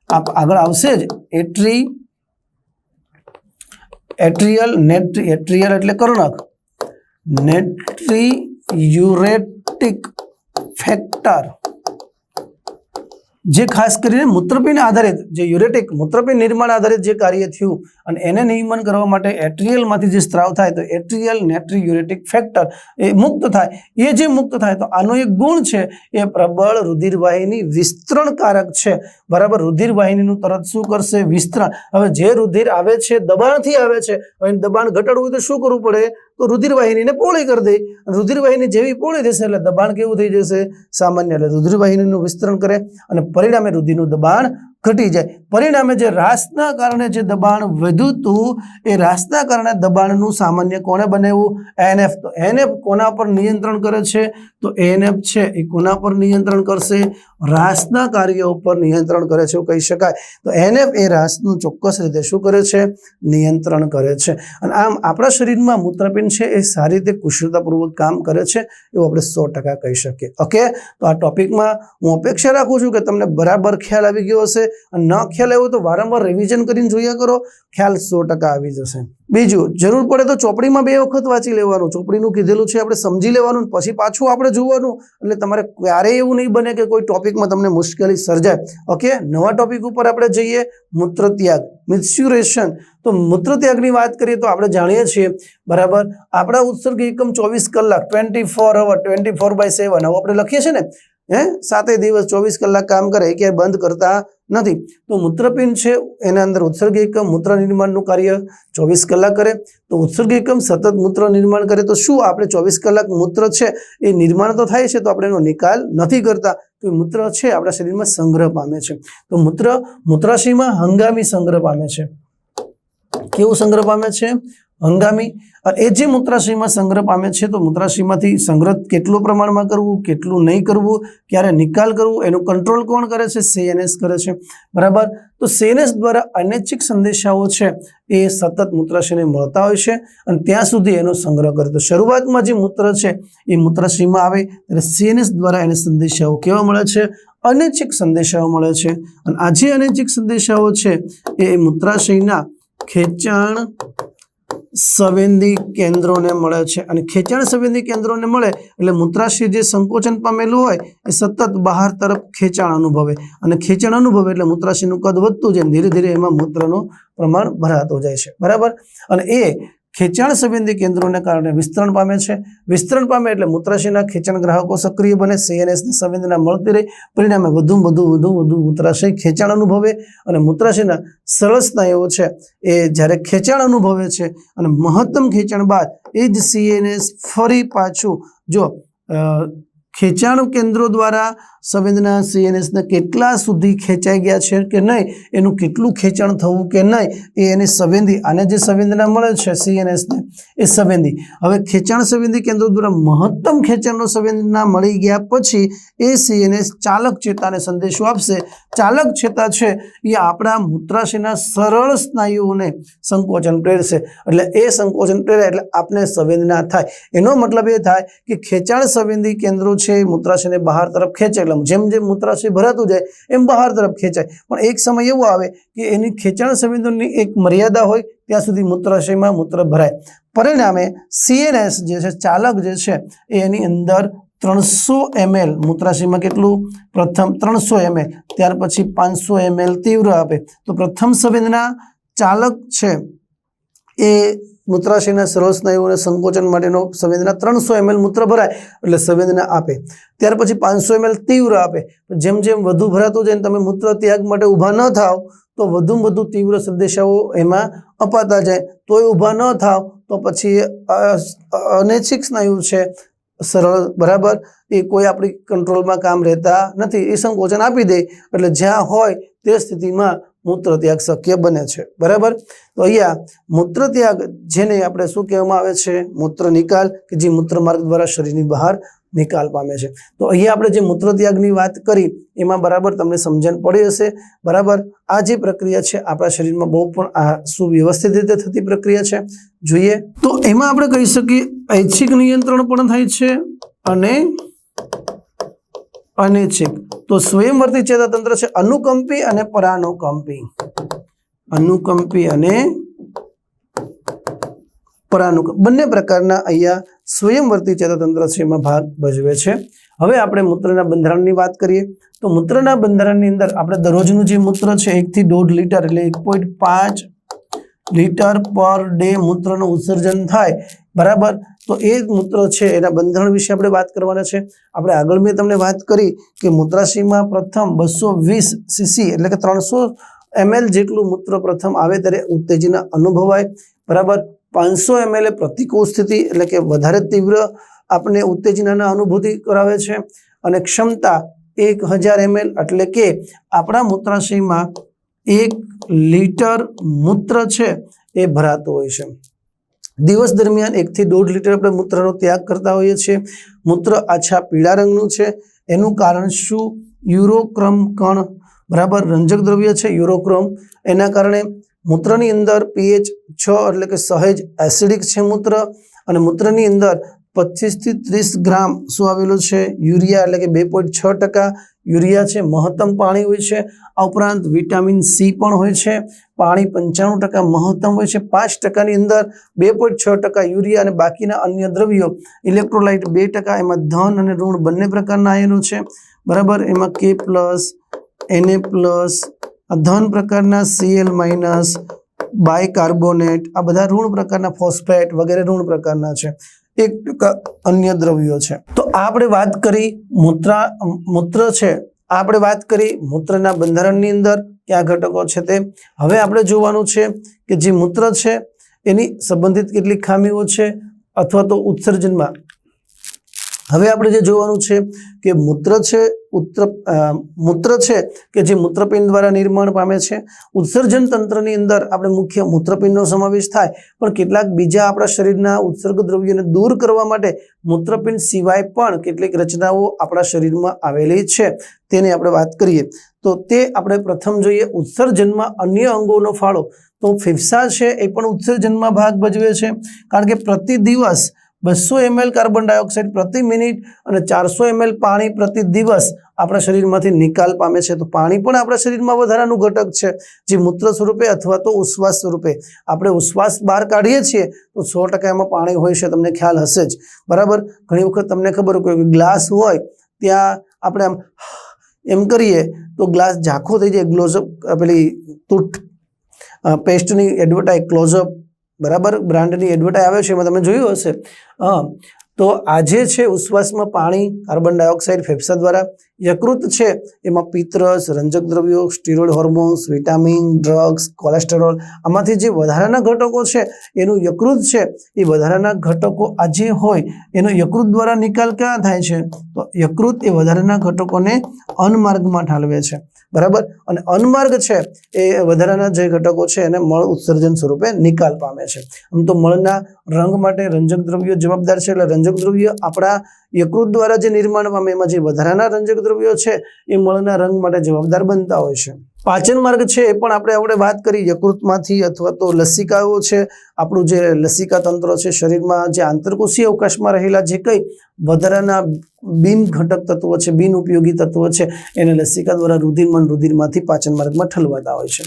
આગળ આવશે જ એટ્રિયલ એટલે કર્ણક, નેટ્રીયુરેટિક ફેક્ટર, જે ખાસ કરીને મૂત્રપિંડ આધારિત જે યુરેટિક મૂત્રપિંડ નિર્માણ આધારિત જે કાર્ય થયું અને એને નિયમન કરવા માટે એટ્રિયલમાંથી જે સ્ત્રાવ થાય તો એટ્રિયલ નેટ્રીયુરેટિક ફેક્ટર એ મુક્ત થાય. એ જે મુક્ત થાય તો આનો એક ગુણ છે એ પ્રબળ રુધિરવાહિની વિસ્તરણકારક છે, બરાબર. રુધિરવાહિનીનું તરત શું કરશે? વિસ્તરણ. હવે જે રુધિર આવે છે દબાણથી આવે છે, હવે દબાણ ઘટાડવું હોય તો શું કરવું પડે? તો રુધિરવાહિનીને પહોળી કરી દે. રુધિરવાહિની જેવી પહોળી દેશે એટલે દબાણ કેવું થઈ જશે? સામાન્ય. એટલે રુધિરવાહિનીનું વિસ્તરણ કરે અને પરિણામે રુધિરનું દબાણ ઘટી જાય. પરિણામે જે રાસના કારણે જે દબાણ વધ્યું હતું એ રાસના કારણે દબાણનું સામાન્ય કોણે બનાવ્યું? NF. તો NF કોના પર નિયંત્રણ કરે છે? તો NF છે એ કોના પર નિયંત્રણ કરશે? રાસના કાર્ય ઉપર નિયંત્રણ કરે છે એવું કહી શકાય. તો NF એ રાસનું ચોક્કસ રીતે શું કરે છે? નિયંત્રણ કરે છે. અને આમ આપણા શરીરમાં મૂત્રપિંડ છે એ સારી રીતે કુશળતાપૂર્વક કામ કરે છે એવું આપણે 100% કહી શકીએ. ઓકે, તો આ ટોપિકમાં હું અપેક્ષા રાખું છું કે તમને બરાબર ખ્યાલ આવી ગયો હશે. અને ન ખ્યાલ આવ્યો તો વારંવાર રિવિઝન કરીને જોયા કરો, ખ્યાલ 100% આવી જશે. બીજું, જરૂર પડે તો ચોપડીમાં 2 વખત વાંચી લેવાનું. ચોપડીનું કીધેલું છે આપણે સમજી લેવાનું, પછી પાછું આપણે જોવાનું. એટલે તમારે ક્યારેય એવું નહીં બને કે કોઈ ટોપિકમાં તમને મુશ્કેલી સર્જાય. ઓકે, નવા ટોપિક ઉપર આપણે જઈએ. મૂત્રત્યાગ, મિન્સ્યુરેશન. તો મૂત્રત્યાગની વાત કરીએ તો આપણે જાણીએ છીએ બરાબર, આપણા ઉત્સર્ગ એકમ 24 કલાક 24 અવર 24/7 હવે આપણે લખીએ છીએ ને 7 દિવસ 24 કલાક કામ કરે, એ ક્યાંય બંધ કરતા નથી. તો મૂત્રપિંડ છે એના અંદર ઉત્સર્ગ એકમ મૂત્ર નિર્માણનું કાર્ય 24 કલાક કરે. તો ઉત્સર્ગ એકમ સતત મૂત્ર નિર્માણ કરે તો શું આપણે 24 કલાક મૂત્ર છે એ નિર્માણ તો થાય છે, તો આપણે એનો નિકાલ નથી કરતા. તો મૂત્ર છે આપણા શરીરમાં સંગ્રહ પામે છે. તો મૂત્રાશયમાં હંગામી સંગ્રહ પામે છે. કેવું સંગ્રહ પામે છે? હંગામી. અને એ જે મૂત્રાશયમાં સંગ્રહ પામે છે તો મૂત્રાશયમાંથી સંગ્રહ કેટલું પ્રમાણમાં કરવું, કેટલું નહીં કરવું, ક્યારે નિકાલ કરવું, એનું કંટ્રોલ કોણ કરે છે? CNS કરે છે. બરાબર. તો CNS દ્વારા અનૈચ્છિક સંદેશાઓ છે એ સતત મૂત્રાશયને મળતા હોય છે અને ત્યાં સુધી એનો સંગ્રહ કરે. તો શરૂઆતમાં જે મૂત્ર છે એ મૂત્રાશયમાં આવે ત્યારે CNS દ્વારા એને સંદેશાઓ કેવા મળે છે? અનૈચ્છિક સંદેશાઓ મળે છે. અને આ જે અનૈચ્છિક સંદેશાઓ છે એ મૂત્રાશયના ખેંચાણ સંવેદી કેન્દ્રોને મળે છે. અને ખેંચાણ સંવેદી કેન્દ્રોને મળે એટલે મૂત્રાશય જે સંકોચન પામેલું હોય એ સતત બહાર તરફ ખેંચાણ અનુભવે. અને ખેંચાણ અનુભવે એટલે મૂત્રાશયનું કદ વધતું જાય, ધીરે ધીરે એમાં મૂત્રનું પ્રમાણ ભરાતું જાય છે. બરાબર. અને એ ખેંચાણ સંવેદી કેન્દ્રોને કારણે વિસ્તરણ પામે છે. વિસ્તરણ પામે એટલે મૂત્રાશયના ખેંચાણ ગ્રાહકો સક્રિય બને, CNS ની સંવેદના મળતી રહે, પરિણામે વધુ મૂત્રાશય ખેંચાણ અનુભવે. અને મૂત્રાશયના સરળ સ્નાયુઓ છે એ જ્યારે ખેંચાણ અનુભવે છે અને મહત્તમ ખેંચાણ બાદ એ જ CNS ફરી પાછું જો ખેંચાણ કેન્દ્રો દ્વારા સંવેદના CNS ને કેટલા સુધી ખેંચાઈ ગયા છે કે નહીં, એનું કેટલું ખેંચાણ થવું કે નહીં, એ એની સંવેદી, આને જે સંવેદના મળે છે CNS ને એ સંવેદી. હવે ખેંચાણ સંવેદી કેન્દ્રો દ્વારા મહત્તમ ખેંચાણનો સંવેદના મળી ગયા પછી એ CNS ચાલક ચેતાને સંદેશો આપશે. ચાલક ચેતા છે એ આપણા મૂત્રાશયના સરળ સ્નાયુઓને સંકોચન પ્રેરશે. એટલે એ સંકોચન પ્રેરે એટલે આપને સંવેદના થાય. એનો મતલબ એ થાય કે ખેંચાણ સંવેદી કેન્દ્રો છે મૂત્રાશયને બહાર તરફ ખેંચે. એટલે જેમ જેમ મૂત્રાશય ભરાતું જાય એમ બહાર તરફ ખેંચાય. પણ એક સમય એવો આવે કે એની ખેંચાણ સંવેદનની એક મર્યાદા હોય, ત્યાં સુધી મૂત્રાશયમાં મૂત્ર ભરાય. પરિણામે CNS જે છે ચાલક જે છે એની અંદર 300 ml મૂત્રાશયમાં કેટલું? પ્રથમ 300 ml, ત્યાર પછી 500 ml તીવ્ર આપે. તો પ્રથમ સંવેદના ચાલક છે એ મૂત્રાશયના સરળ સ્નાયુઓને સંકોચન માટેનો સંવેદના 300 ml મૂત્ર ભરાય એટલે સંવેદના આપે. ત્યાર પછી 500 ml તીવ્ર આપે. જેમ જેમ વધુ ભરાતું જાય તમે મૂત્ર ત્યાગ માટે ઊભા ન થાવ તો વધુ તીવ્ર સંદેશાઓ એમાં અપાતા જાય. તોય ઊભા ન થાવ તો પછી અનૈચ્છિક સ્નાયુ છે સરળ, બરાબર, એ કોઈ આપણી કંટ્રોલમાં કામ રહેતા નથી, એ સંકોચન આપી દે. એટલે જ્યાં હોય તે સ્થિતિમાં મૂત્રત્યાગ શક્ય બને છે. બરાબર. તો અહીંયા મૂત્રત્યાગ જેને આપણે શું કહેવામાં આવે છે? મૂત્ર નિકાલ, કે જે મૂત્રમાર્ગ દ્વારા શરીરની બહાર નિકાલ પામે છે. તો અહીંયા આપણે જે મૂત્રત્યાગની વાત કરી એમાં બરાબર તમને સમજણ પડી હશે. બરાબર. આ જે પ્રક્રિયા છે આપણા શરીરમાં બહુ પણ સુવ્યવસ્થિત રીતે થતી પ્રક્રિયા છે. જોઈએ તો એમાં આપણે કહી શકીએ ઐચ્છિક નિયંત્રણ પણ થાય છે અને અનૈચ્છિક. તો સ્વયંવર્તી ચેતાતંત્ર છે અનુકંપી અને પરાનુકંપી. અનુકંપી અને પરાનુકંપી બંને પ્રકારના અહીંયા સ્વયંવર્તી ચેતાતંત્ર છે એમાં ભાગ ભજવે છે. હવે આપણે મૂત્રના બંધારણની વાત કરીએ તો મૂત્રના બંધારણની અંદર આપણે દરરોજનું જે મૂત્ર છે 1 થી 1.5 લીટર એટલે 1.5 લીટર પર ડે મૂત્રનું ઉત્સર્જન થાય. બરાબર. તો એ મૂત્ર છે એના બંધારણ વિશે આપણે વાત કરવાના છે. આપણે આગળ મેં તમને વાત કરી કે મૂત્રાશયમાં પ્રથમ 220 cc એટલે કે 300 ml જેટલું મૂત્ર પ્રથમ આવે ત્યારે ઉત્તેજના અનુભવાય. બરાબર. 500 ml એ પ્રતિકૂળ સ્થિતિ એટલે કે વધારે તીવ્ર આપણે ઉત્તેજનાના અનુભૂતિ કરાવે છે. અને ક્ષમતા 1000 ml એટલે કે આપણા મૂત્રાશયમાં 1 લીટર મૂત્ર છે એ ભરાતું હોય છે। દિવસ દરમિયાન 1 થી 1.5 લીટર આપણે મૂત્રનો ત્યાગ કરતા હોઈએ છીએ। મૂત્ર આછા પીળા રંગનું છે, એનું કારણ શું? યુરોક્રમ કણ, બરાબર, રંજક દ્રવ્ય છે યુરોક્રમ, એના કારણે મૂત્રની અંદર pH 6 એટલે કે સહેજ એસિડિક છે મૂત્ર, અને મૂત્રની અંદર 25 થી 30 ગ્રામ શું આવેલું છે? યુરિયા, એટલે કે 2.6% યુરિયા છે। મહત્તમ પાણી હોય છે। આ ઉપરાંત વિટામિન સી પણ હોય છે। પાણી 95% મહત્તમ હોય છે। 5%ની અંદર 2.6% યુરિયા અને બાકીના અન્ય દ્રવ્યો ઇલેક્ટ્રોલાઇટ 2%, એમાં ધન અને ઋણ બંને પ્રકારના આયનો છે, બરાબર। એમાં K+, Na+, ધન પ્રકારના Cl-, બાયકાર્બોનેટ, આ બધા ઋણ પ્રકારના ફોસ્ફેટ વગેરે ઋણ પ્રકારના છે। 1% અન્ય દ્રવ્યો છે। તો આપણે વાત કરી મૂત્ર છે, આપણે વાત કરી મૂત્રના બંધારણની અંદર કયા ઘટકો છે તે। હવે આપણે જોવાનું છે કે જે મૂત્ર છે એની સંબંધિત કેટલીક ખામીઓ છે અથવા તો ઉત્સર્જનમાં। હવે આપણે જે જોવાનું છે કે મૂત્ર છે કે જે મૂત્રપિંડ દ્વારા નિર્માણ પામે છે। ઉત્સર્જન તંત્રની અંદર આપણે મુખ્ય મૂત્રપિંડનો સમાવેશ થાય, પણ કેટલાક બીજા આપણા શરીરના ઉત્સર્ગ દ્રવ્યોને દૂર કરવા માટે મૂત્રપિંડ સિવાય પણ કેટલીક રચનાઓ આપણા શરીરમાં આવેલી છે, તેની આપણે વાત કરીએ। તો તે આપણે પ્રથમ જોઈએ ઉત્સર્જનમાં અન્ય અંગોનો ફાળો। તો ફેફસા છે એ પણ ઉત્સર્જનમાં ભાગ ભજવે છે, કારણ કે પ્રતિ દિવસ 200 ml કાર્બન ડાયોક્સાઇડ પ્રતિ મિનિટ અને 400 ml પાણી પ્રતિ દિવસ આપણા શરીરમાંથી નિકાલ પામે છે। તો પાણી પણ આપણા શરીરમાં વધારાનું ઘટક છે, જે મૂત્ર સ્વરૂપે અથવા તો ઉશ્વાસ સ્વરૂપે આપણે ઉશ્વાસ બહાર કાઢીએ છીએ તો 100% એમાં પાણી હોય છે, તમને ખ્યાલ હશે જ, બરાબર। ઘણી વખત તમને ખબર હોય કે ગ્લાસ હોય ત્યાં આપણે એમ કરીએ તો ગ્લાસ ઝાંખો થઈ જાય। ગ્લોઝઅપ પેલી ટૂથપેસ્ટની એડવર્ટાઇઝ ક્લોઝઅપ, બરાબર, બ્રાન્ડની એડવર્ટાઇઝ આવે છે, એમાં તમે જોયું હશે। તો આજે છે ઉશ્વાસમાં પાણી, કાર્બન ડાયોક્સાઇડ ફેફસા દ્વારા, યકૃત છે એમાં પિત્તરસ, રંજક દ્રવ્યો, steroid hormones, vitamin, drugs, cholesterol, આમાંથી જે વધારાના ઘટકો છે એનું યકૃત છે એ વધારાના ઘટકો આજે હોય એનો યકૃત દ્વારા નિકાલ ક્યાં થાય છે? તો યકૃત એ વધારાના ઘટકોને અન્નમાર્ગમાં ઠાલવે છે, બરાબર। અને અન્નમાર્ગ છે એ વધારાના જે ઘટકો છે એને મળ ઉત્સર્જન સ્વરૂપે નિકાલ પામે છે। આમ તો મળના રંગ માટે રંજક દ્રવ્યો જવાબદાર છે, એટલે રંજક દ્રવ્યો આપણા યકૃત દ્વારા જે નિર્માણ પામે એમાં જે વધારાના રંજક દ્રવ્યો છે એ મળના રંગ માટે જવાબદાર બનતા હોય છે। પાચન માર્ગ છે એ પણ આપણે વાત કરી યકૃતમાંથી અથવા તો લસિકાઓ છે, આપણું જે લસિકા તંત્ર છે શરીરમાં, જે આંતરકોષીય અવકાશમાં રહેલા જે કંઈ વધારાના બિન ઘટક તત્વો છે, બિન ઉપયોગી તત્વો છે, એને લસિકા દ્વારા રુધિરમાંથી પાચન માર્ગમાં ઠલવાતા હોય છે।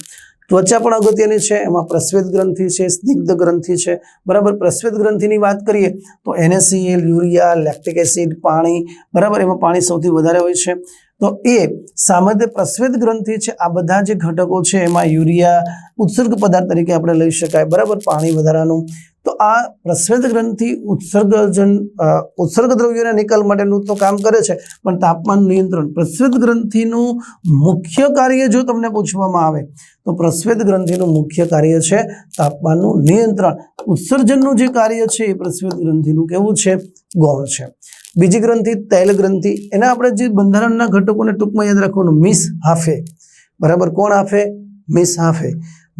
ત્વચા પણ અગત્યની છે, એમાં પ્રસ્વેદ ગ્રંથિ છે, સ્નિગ્ધ ગ્રંથિ છે, બરાબર। પ્રસ્વેદ ગ્રંથિની વાત કરીએ તો NaCl, યુરિયા, લેક્ટિક એસિડ, પાણી, બરાબર, એમાં પાણી સૌથી વધારે હોય છે। તો એ સામાન્ય પ્રસ્વેદ ગ્રંથિ છે, આ બધા જે ઘટકો છે એમાં યુરિયા ઉત્સર્ગ પદાર્થ તરીકે આપણે લઈ શકાય, બરાબર, પાણી વધારાનું। તો આ પ્રસ્વેદ ગ્રંથિ ઉત્સર્ગ દ્રવ્યોના નિકાલ માટેનું તો કામ કરે છે, પણ તાપમાન નિયંત્રણ, પ્રસ્વેદ ગ્રંથિનું મુખ્ય કાર્ય જો તમને પૂછવામાં આવે તો પ્રસ્વેદ ગ્રંથિનું મુખ્ય કાર્ય છે તાપમાનનું નિયંત્રણ। ઉત્સર્જનનું જે કાર્ય છે એ પ્રસ્વેદ ગ્રંથિનું કેવું છે? ગૌણ છે। બીજી ગ્રંથિ તૈલ ગ્રંથિ, એના આપણે જે બંધારણના ઘટકોને ટૂંકમાં યાદ રાખવાનું, મિસ હાફે, બરાબર। કોણ હાફે? મિસ હાફે।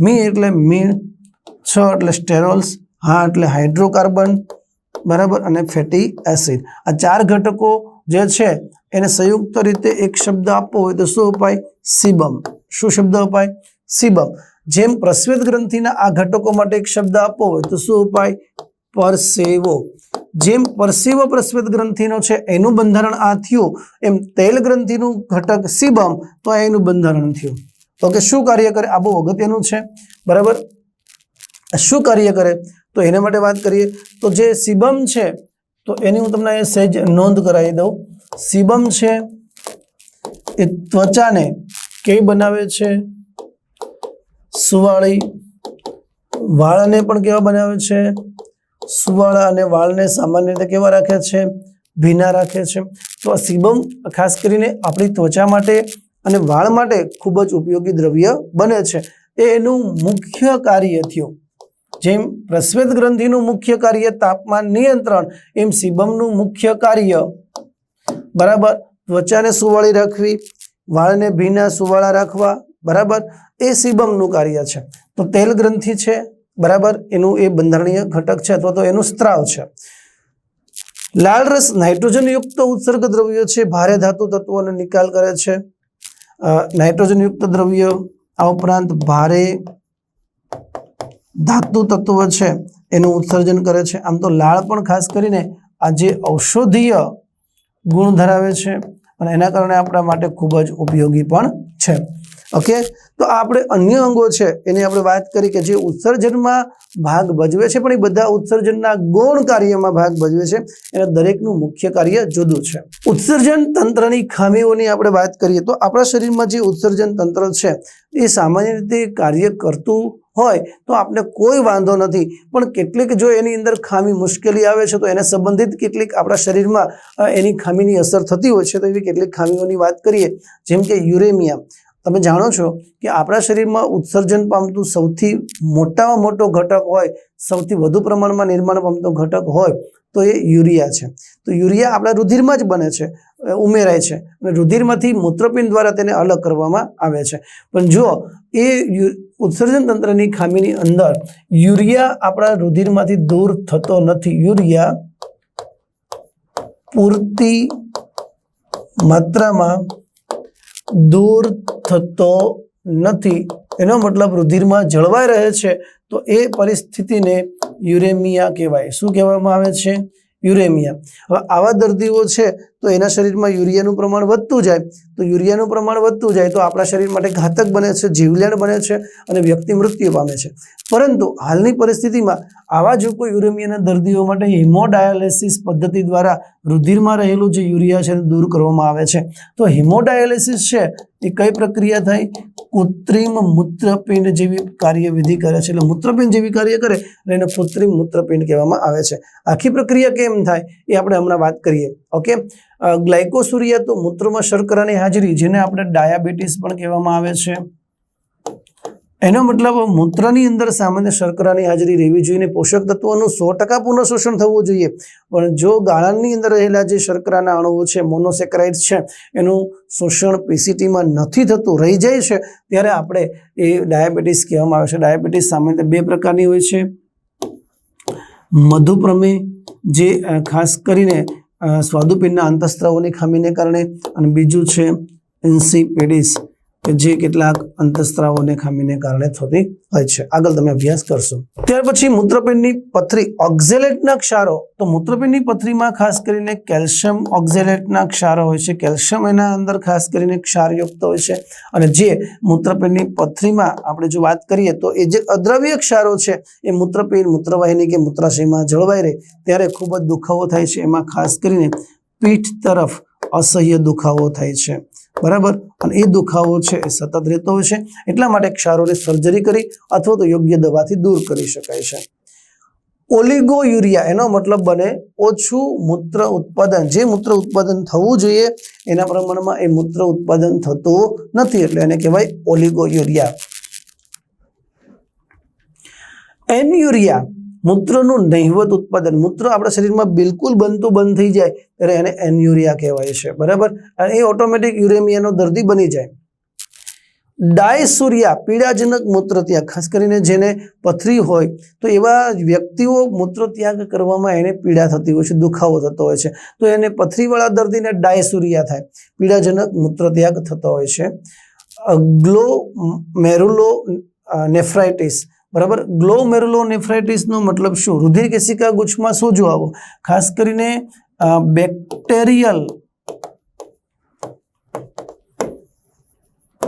મી એટલે મીણ, છ એટલે સ્ટેરોલ્સ, હા એટલે હાઇડ્રોકાર્બન, બરાબર, અને ફેટી એસિડ, આ 4 ઘટકો જે છે એને સંયુક્ત રીતે એક શબ્દ આપવો હોય તો શું અપાય? સીબમ। શું શબ્દ અપાય? સીબમ। જેમ પ્રસ્વેદ ગ્રંથિના આ ઘટકો માટે એક શબ્દ આપવો હોય તો શું અપાય? પરસેવો। જેમ પરસેવો પ્રસ્વેદ ગ્રંથિનો છે એનું બંધારણ આ થયું, એમ તૈલ ગ્રંથિનું ઘટક સીબમ તો એનું બંધારણ થયું। ઓકે, શું કાર્ય કરે? આ બહુ અગત્યનું છે, બરાબર। શું કાર્ય કરે તો એના માટે વાત કરીએ તો જે સીબમ છે તો એની હું તમને સહેજ નોંધ કરાવી દઉં। સીબમ છે એ ત્વચાને કેવી બનાવે છે? સુવાળી। વાળને પણ કેવા બનાવે છે? સુવાળા। અને વાળને સામાન્ય રીતે કેવા રાખે છે? ભીના રાખે છે। તો આ સીબમ ખાસ કરીને આપણી ત્વચા માટે અને વાળ માટે ખૂબ જ ઉપયોગી દ્રવ્ય બને છે, એ એનું મુખ્ય કાર્ય થયું। જેમ પ્રસ્વેદ ગ્રંથિનું મુખ્ય કાર્ય તાપમાન નિયંત્રણ, એમ સીબમનું મુખ્ય કાર્ય, બરાબર, ત્વચાને સુવાળી રાખવી, વાળને ભીના સુવાળા રાખવા, બરાબર, એ સિબમનું કાર્ય છે. તો તેલ ગ્રંથિ છે, બરાબર, એનું એ બંધારણીય ઘટક છે અથવા તો એનું સ્ત્રાવ છે. લાલ રસ નાઇટ્રોજન યુક્ત ઉત્સર્ગ દ્રવ્ય છે, ભારે ધાતુ તત્વોનો નિકાલ કરે છે. નાઇટ્રોજન યુક્ત દ્રવ્ય, આ ઉપરાંત ભારે ધાતુ તત્વ છે એનું ઉત્સર્જન કરે છે. આમ તો લાળ પણ ખાસ કરીને આ જે ઔષધીય ગુણ ધરાવે છે અને એના કારણે આપણા માટે ખૂબ જ ઉપયોગી પણ છે. ઓકે, તો આપણે અન્ય અંગો છે એની આપણે વાત કરી કે જે ઉત્સર્જનમાં ભાગ ભજવે છે, પણ એ બધા ઉત્સર્જનના ગૌણ કાર્યમાં ભાગ ભજવે છે. એના દરેકનું મુખ્ય કાર્ય જુદું છે. ઉત્સર્જન તંત્રની ખામીઓની આપણે વાત કરીએ તો આપણા શરીરમાં જે ઉત્સર્જન તંત્ર છે એ સામાન્ય રીતે કાર્ય કરતું હોય તો આપણે કોઈ વાંધો નથી, પણ કેટલીક જો એની અંદર ખામી મુશ્કેલી આવે છે તો એને સંબંધિત કેટલીક આપણા શરીરમાં એની ખામીની અસર થતી હોય છે. તો એવી કેટલીક ખામીઓની વાત કરીએ, જેમ કે યુરેમિયા. તમે જાણો છો કે આપણા શરીરમાં ઉત્સર્જન પામતું સૌથી મોટામાં મોટો ઘટક હોય, સૌથી વધુ પ્રમાણમાં નિર્માણ પામતો ઘટક હોય તો એ યુરિયા છે. તો યુરિયા આપણા રુધિરમાં જ બને છે, ઉમેરાય છે અને રુધિરમાંથી મૂત્રપિંડ દ્વારા તેને અલગ કરવામાં આવે છે. પણ જો એ ઉત્સર્જન તંત્રની ખામીની અંદર યુરિયા આપણા રુધિરમાંથી દૂર થતો નથી, યુરિયા પૂરતી માત્રામાં દૂર થતો નથી, એનો મતલબ રુધિરમાં જળવાઈ રહે છે, તો એ પરિસ્થિતિને યુરેમિયા કહેવાય. શું કહેવામાં આવે છે? યુરેમિયા. હવે આવા દર્દીઓ છે તો એના શરીરમાં યુરિયાનું પ્રમાણ વધતું જાય, તો યુરિયાનું પ્રમાણ વધતું જાય તો આપણા શરીર માટે ઘાતક બને છે, જીવલેણ બને છે અને વ્યક્તિ મૃત્યુ પામે છે. પરંતુ હાલની પરિસ્થિતિમાં આવા જો કોઈ યુરેમિયાના દર્દીઓ માટે હિમોડાયાલિસિસ પદ્ધતિ દ્વારા રુધિરમાં રહેલું જે યુરિયા છે દૂર કરવામાં આવે છે. તો હિમોડાયાલિસિસ છે એ કઈ પ્રક્રિયા થાય? કૃત્રિમ મૂત્રપિંડ જેવી કાર્યવિધિ કરે છે. એટલે મૂત્રપિંડ જેવી કાર્ય કરે એટલે એને કૃત્રિમ મૂત્રપિંડ કહેવામાં આવે છે. આખી પ્રક્રિયા કેમ થાય એ આપણે હમણાં વાત કરીએ. ઓકે, ગ્લાયકોસુરિયા તો મૂત્રમાં શર્કરાની હાજરી, જેને આપણે ડાયાબિટીસ પણ કહેવામાં આવે છે. એનો મતલબ મૂત્રની અંદર સામાન્ય શર્કરાની હાજરી રહેવી જોઈએ, પોષક તત્વોનું 100% પુનઃશોષણ થવું જોઈએ. પણ જો ગાળાની અંદર રહેલા જે શર્કરાના અણુઓ છે, મોનોસેકરાઇડ્સ છે, એનું શોષણ પીસીટીમાં નથી થતું, રહી જાય છે, ત્યારે આપણે એ ડાયાબિટીસ કહેવામાં આવે છે. ડાયાબિટીસ સામાન્ય 2 પ્રકારની હોય છે. મધુપ્રમેહ, જે ખાસ કરીને સ્વાદુપિંડના અંતઃસ્ત્રાવોની ખામીને કારણે, અને બીજું છે ઇન્સિપિડિસ, કે જે કેટલાક અંતઃસ્ત્રાવોને ખામીને કારણે થતી હોય છે. આગળ તમે અભ્યાસ કરશો. ત્યાર પછી મૂત્રપિંડની પથરી, ઓક્ઝેલેટના ક્ષારો. તો મૂત્રપિંડની પથરીમાં ખાસ કરીને કેલ્શિયમ ઓક્ઝેલેટના ક્ષારો હોય છે. કેલ્શિયમ એના અંદર ખાસ કરીને ક્ષારયુક્ત હોય છે. અને જે મૂત્રપિંડની પથરીમાં આપણે જો વાત કરીએ તો એ જે અદ્રવ્ય ક્ષારો છે એ મૂત્રપિંડ, મૂત્રવાહિની કે મૂત્રાશયમાં જળવાઈ રહે ત્યારે ખૂબ જ દુખાવો થાય છે. એમાં ખાસ કરીને પીઠ તરફ અસહ્ય દુખાવો થાય છે, બરાબર, અને એ દુખાવો છે એ સતત રહેતો હોય છે. એટલા માટે ક્ષારોની સર્જરી કરી અથવા તો યોગ્ય દવાથી દૂર કરી શકાય છે. ઓલિગોયુરિયા, એનો મતલબ બને ઓછું મૂત્ર ઉત્પાદન. જે મૂત્ર ઉત્પાદન થવું જોઈએ એના પ્રમાણમાં એ મૂત્ર ઉત્પાદન થતું નથી, એટલે એને કહેવાય ઓલિગોયુરિયા. એન્યુરિયા, મૂત્રનું નહિવત ઉત્પાદન. મૂત્ર આપણા શરીરમાં બિલકુલ બનતું બંધ થઈ જાય ત્યારે એને એન્યુરિયા કહેવાય છે, બરાબર, અને એ ઓટોમેટિક યુરેમિયાનો દર્દી બની જાય. ડાયસુરિયા, પીડાજનક મૂત્રત્યાગ. ખાસ કરીને જેને પથરી હોય તો એવા વ્યક્તિઓ મૂત્રત્યાગ કરવામાં એને પીડા થતી હોય છે, દુખાવો થતો હોય છે, તો એને પથરીવાળા દર્દીને ડાયસુરિયા થાય, પીડાજનક મૂત્રત્યાગ થતો હોય છે. ગ્લોમેરુલોનેફ્રાઇટિસ, બરાબર, ગ્લોમેરુલોનેફ્રાઇટિસનો મતલબ શું? રુધિર કેશિકા ગુચ્છમાં સોજો આવો. ખાસ કરીને બેક્ટેરિયલ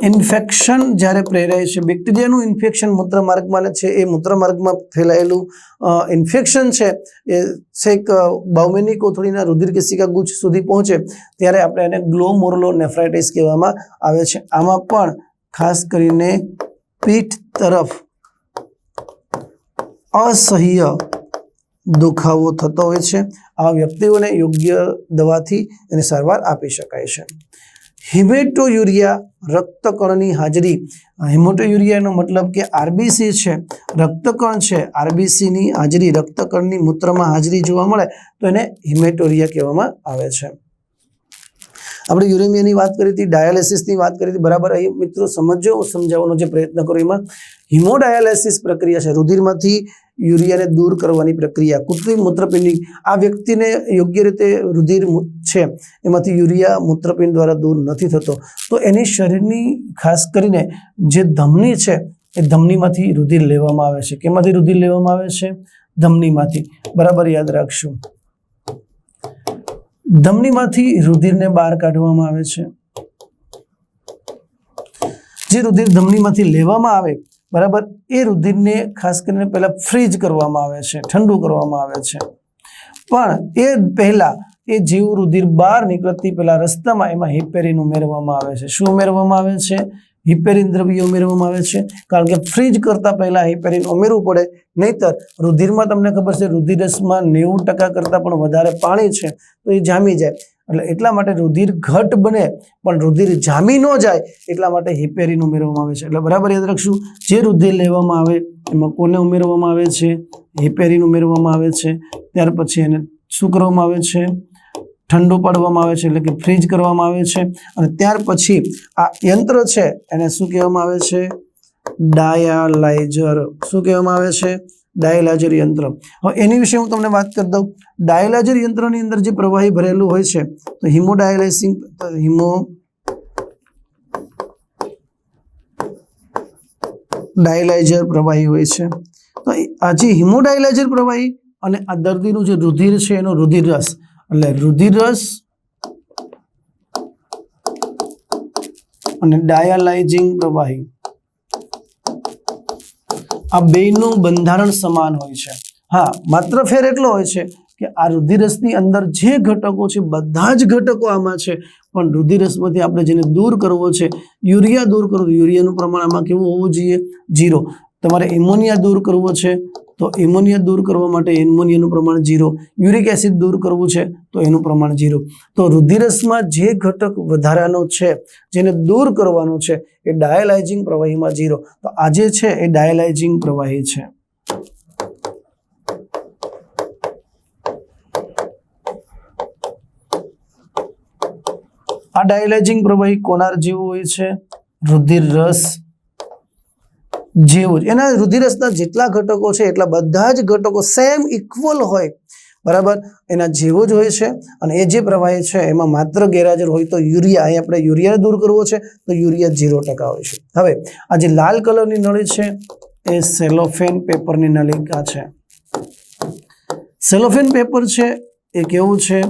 ઇન્ફેક્શન જ્યારે પ્રેરાય છે, બેક્ટેરિયાનું ઇન્ફેક્શન મૂત્રમાર્ગમાં છે, એ મૂત્રમાર્ગમાં ફેલાયેલું ઇન્ફેક્શન છે એ છેક બાઉમેની કોથળીના રુધિર કેશિકા ગુચ્છ સુધી પહોંચે ત્યારે આપણે એને ગ્લોમેરુલોનેફ્રાઇટિસ કહેવામાં આવે છે. આમાં પણ ખાસ કરીને પીઠ તરફ અસહ્ય દુખાવો થતો હોય છે. આ વ્યક્તિઓને યોગ્ય દવાથી એની સારવાર આપી શકાય છે. હિમેટોયુરિયા, રક્તકણની હાજરી. હિમેટોયુરિયાનો મતલબ કે આરબીસી છે, રક્તકણ છે, આરબીસીની હાજરી, રક્તકણની મૂત્રમાં હાજરી જોવા મળે તો એને હિમેટોયુરિયા કહેવામાં આવે છે. આપણે યુરેમિયાની વાત કરી હતી, ડાયાલિસિસની વાત કરી હતી, બરાબર. અહીં મિત્રો સમજો, હું સમજાવવાનો જે પ્રયત્ન કરું એમાં હિમોડાયાલિસિસ પ્રક્રિયા છે, રુધિરમાંથી યુરિયાને દૂર કરવાની પ્રક્રિયા. કૃત્રિમ મૂત્રપિંડ, આ વ્યક્તિને યોગ્ય રીતે રુધિર છે એમાંથી યુરિયા મૂત્રપિંડ દ્વારા દૂર નથી થતો, તો એની શરીરની ખાસ કરીને જે ધમની છે એ ધમનીમાંથી રુધિર લેવામાં આવે છે. કેમાંથી રુધિર લેવામાં આવે છે? ધમનીમાંથી, બરાબર, યાદ રાખશું. ધમનીમાંથી રુધિરને બહાર કાઢવામાં આવે છે. જે રુધિર ધમનીમાંથી લેવામાં આવે, બરાબર, એ રુધિરને ખાસ કરીને પહેલા ફ્રીઝ કરવામાં આવે છે, ઠંડુ કરવામાં આવે છે. પણ એ પહેલા એ જેવું રુધિર બહાર નીકળતી પહેલા રસ્તામાં એમાં હિપેરિન ઉમેરવામાં આવે છે. શું ઉમેરવામાં આવે છે? હિપેરિન દ્રવ્ય ઉમેરવામાં આવે છે. કારણ કે ફ્રીજ કરતા પહેલા હિપેરિન ઉમેરવું પડે, નહીતર રુધિરમાં તમને ખબર છે રુધિરરસમાં 90% કરતાં પણ વધારે પાણી છે, તો એ જામી જાય. એટલે એટલા માટે રુધિર ઘટ બને પણ રુધિર જામી ન જાય એટલા માટે હિપેરિન ઉમેરવામાં આવે છે. એટલે બરાબર યાદ રાખશું, જે રુધિર લેવામાં આવે એમાં કોને ઉમેરવામાં આવે છે? હિપેરિન ઉમેરવામાં આવે છે. ત્યાર પછી એને શું કરવામાં આવે છે? ઠંડુ પાડવામાં આવે છે, એટલે કે ફ્રીજ કરવામાં આવે છે. અને ત્યાર પછી આ યંત્ર છે એને શું કહેવામાં આવે છે? ડાયાલાઇઝર. શું કહેવામાં આવે છે? ડાયાલાઇઝર યંત્ર. હવે એની વિશે હું તમને વાત કરી દઉં. ડાયાલાઇઝર યંત્રની અંદર જે પ્રવાહી ભરેલું હોય છે તો ડાયાલાઇઝર પ્રવાહી હોય છે. તો આ જે હિમોડાયાલાઇઝર પ્રવાહી અને આ દર્દીનું જે રુધિર છે એનો રુધિર રસ, એટલે રુધિર રસ અને ડાયાલાઇઝિંગ પ્રવાહી, આ બેયનું બંધારણ સમાન હોય છે. હા, માત્ર ફેર એટલો હોય છે કે આ રુધિરરસની અંદર જે ઘટકો છે બધા જ ઘટકો આમાં છે, પણ રુધિરરસમાંથી આપણે જેને દૂર કરવો છે, યુરિયા દૂર કરવો, યુરિયાનું પ્રમાણ આમાં કેવું હોવું જોઈએ? 0. તમારે એમોનિયા દૂર કરવો છે તો એમોનિયા દૂર કરવા માટે એમોનિયાનું પ્રમાણ 0. યુરિક એસિડ દૂર કરવું છે તો એનું પ્રમાણ 0. તો રુધિરરસમાં જે ઘટક વધારાનો છે જેને દૂર કરવાનો છે એ ડાયાલાઇઝિંગ પ્રવાહીમાં 0. તો આ જે છે એ ડાયાલાઇઝિંગ પ્રવાહી છે. આ ડાયાલાઇઝિંગ પ્રવાહી કોના જેવું હોય છે? રુધિર રસ જેવું જ. એના રુધિરરસના જેટલા ઘટકો છે એટલા બધા જ ઘટકો સેમ ઇક્વલ હોય, બરાબર, એના જેવો જ હોય છે. અને એ જે પ્રવાહી છે એમાં માત્ર ગેરહાજર હોય તો યુરિયા, અહીં આપણે યુરિયાને દૂર કરવો છે તો યુરિયા 0% હોય છે. હવે આ જે લાલ કલરની નળી છે એ સેલોફેન પેપરની નલિકા છે. સેલોફેન પેપર છે એ કેવું છે?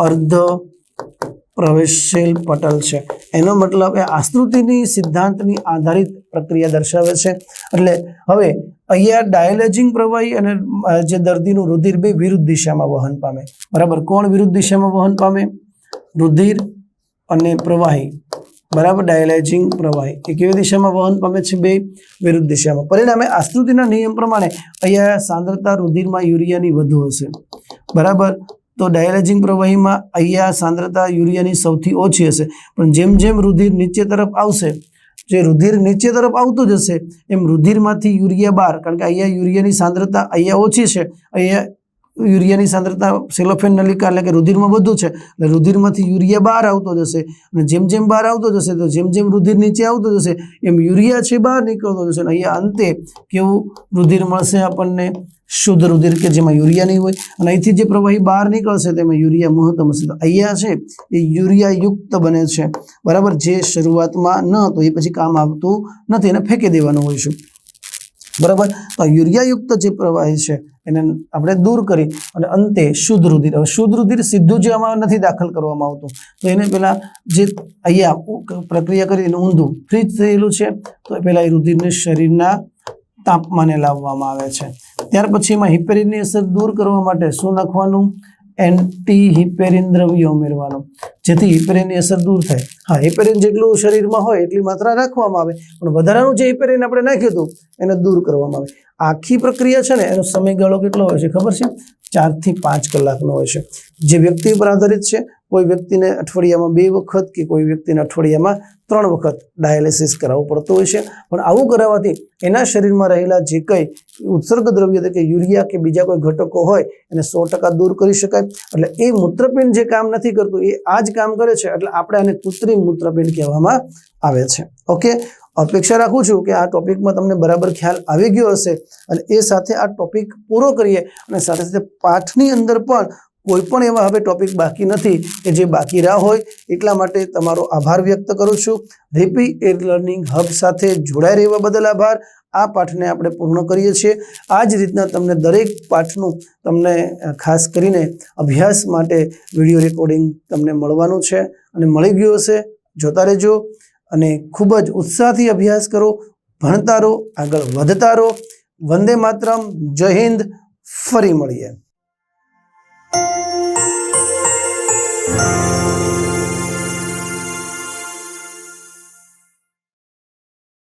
અર્ધ પ્રવેશશીલ પટલ છે. એનો મતલબ એ આશ્રુતિની સિદ્ધાંતની આધારિત પ્રક્રિયા દર્શાવે છે. એટલે હવે અહીંયા ડાયાલાઇઝિંગ પ્રવાહી અને જે દર્દીનું રુધિર બે વિરુદ્ધ દિશામાં વહન પામે, બરાબર. કોણ વિરુદ્ધ દિશામાં વહન પામે? રુધિર અને પ્રવાહી, બરાબર. ડાયાલાઇઝિંગ પ્રવાહી એ કેવી દિશામાં વહન પામે છે? બે વિરુદ્ધ દિશામાં. પરિણામે આશ્રુતિના નિયમ પ્રમાણે અહીંયા સાંદ્રતા રુધિરમાં યુરિયાની વધુ હશે, બરાબર. તો ડાયાલાઇઝિંગ પ્રવાહીમાં અહીંયા સાંદ્રતા યુરિયાની સૌથી ઓછી હશે. પણ જેમ જેમ રુધિર નીચે તરફ આવશે, જે રુધિર નીચે તરફ આવતું જશે એમ રુધિરમાંથી યુરિયા બહાર, કારણ કે અહીંયા યુરિયાની સાંદ્રતા અહીંયા ઓછી છે, અહીંયા યુરિયાની સાંદ્રતા સેલોફેન નલિકા એટલે કે રુધિરમાં વધુ છે, એટલે રુધિરમાંથી યુરિયા બહાર આવતો જશે. અને જેમ જેમ બહાર આવતો જશે તો જેમ જેમ રુધિર નીચે આવતો જશે એમ યુરિયા છે બહાર નીકળતો જશે. અને અહીંયા અંતે કેવું રુધિર મળશે આપણને? શુદ્ધ રુધિર, કે જેમાં યુરિયા નહીં હોય. અને અહીંથી જે પ્રવાહી બહાર નીકળશે તેમાં યુરિયા મહત્તમ હશે. તો અહીંયા છે એ યુરિયા યુક્ત બને છે, બરાબર. જે શરૂઆતમાં ન હતો એ પછી કામ આવતું નથી, એને ફેંકી દેવાનું હોય છે, બરાબર. તો યુરિયાયુક્ત જે પ્રવાહી છે એને આપણે દૂર કરી અને અંતે શુદ્ધ રુધિર. હવે શુદ્ધ રુધિર સીધું જ આમાં નથી દાખલ કરવામાં આવતું, તો એને પહેલા જે અહીંયા પ્રક્રિયા કરી એનું ઊંધું ફ્રીજ થયેલું છે તો પહેલા એ રુધિરને શરીરના તાપમાને લાવવામાં આવે છે. ત્યાર પછી એમાં હિપેરિનની અસર દૂર કરવા માટે શું નાખવાનું? એન્ટી હિપેરિન દ્રવ્ય ઉમેરવાનું, જેથી હિપેરિનની અસર દૂર થાય. હા, હિપેરિન જેટલું શરીરમાં હોય એટલી માત્રા રાખવામાં આવે, પણ વધારાનું જે હિપેરિન આપણે નાખ્યું હતું એને દૂર કરવામાં આવે. આખી પ્રક્રિયા છે ને એનો સમયગાળો કેટલો હોય છે ખબર છે? 4 થી 5 કલાકનો હોય છે. જે વ્યક્તિ પર આધારિત છે કોઈ વ્યક્તિને અઠવાડિયામાં 2 વખત કે કોઈ વ્યક્તિને અઠવાડિયામાં 3 વખત ડાયાલિસિસ કરાવવું પડતું હોય છે. પણ આવું કરાવવાથી એના શરીરમાં રહેલા જે કંઈ ઉત્સર્ગ દ્રવ્ય એટલે કે યુરિયા કે બીજા કોઈ ઘટકો હોય એને 100% દૂર કરી શકાય. એટલે એ મૂત્રપિંડ જે કામ નથી કરતું એ આ જ કામ કરે છે, એટલે આપણે આને કૃત્રિમ મૂત્રપિંડ કહેવામાં આવે છે. ઓકે, અપેક્ષા રાખું છું કે આ ટોપિકમાં તમને બરાબર ખ્યાલ આવી ગયો હશે. અને એ સાથે આ ટોપિક પૂરો કરીએ અને સાથે સાથે પાઠની અંદર પણ કોઈ પણ એવા હવે ટોપિક બાકી નથી કે જે બાકી રહ્યા હોય. એટલા માટે તમારો આભાર વ્યક્ત કરું છું. રેપી લર્નિંગ હબ સાથે જોડાઈ રહેવા બદલ આભાર. આ પાઠને આપણે પૂર્ણ કરીએ છીએ. આ જ રીતના તમને દરેક પાઠનું તમને ખાસ કરીને અભ્યાસ માટે વિડીયો રેકોર્ડિંગ તમને મળવાનું છે અને મળી ગયું હશે. જોતા રહેજો અને ખૂબ જ ઉત્સાહથી અભ્યાસ કરો, ભણતા રહો, આગળ વધતા રહો. વંદે માતરમ, જય હિન્દ. ફરી મળીએ.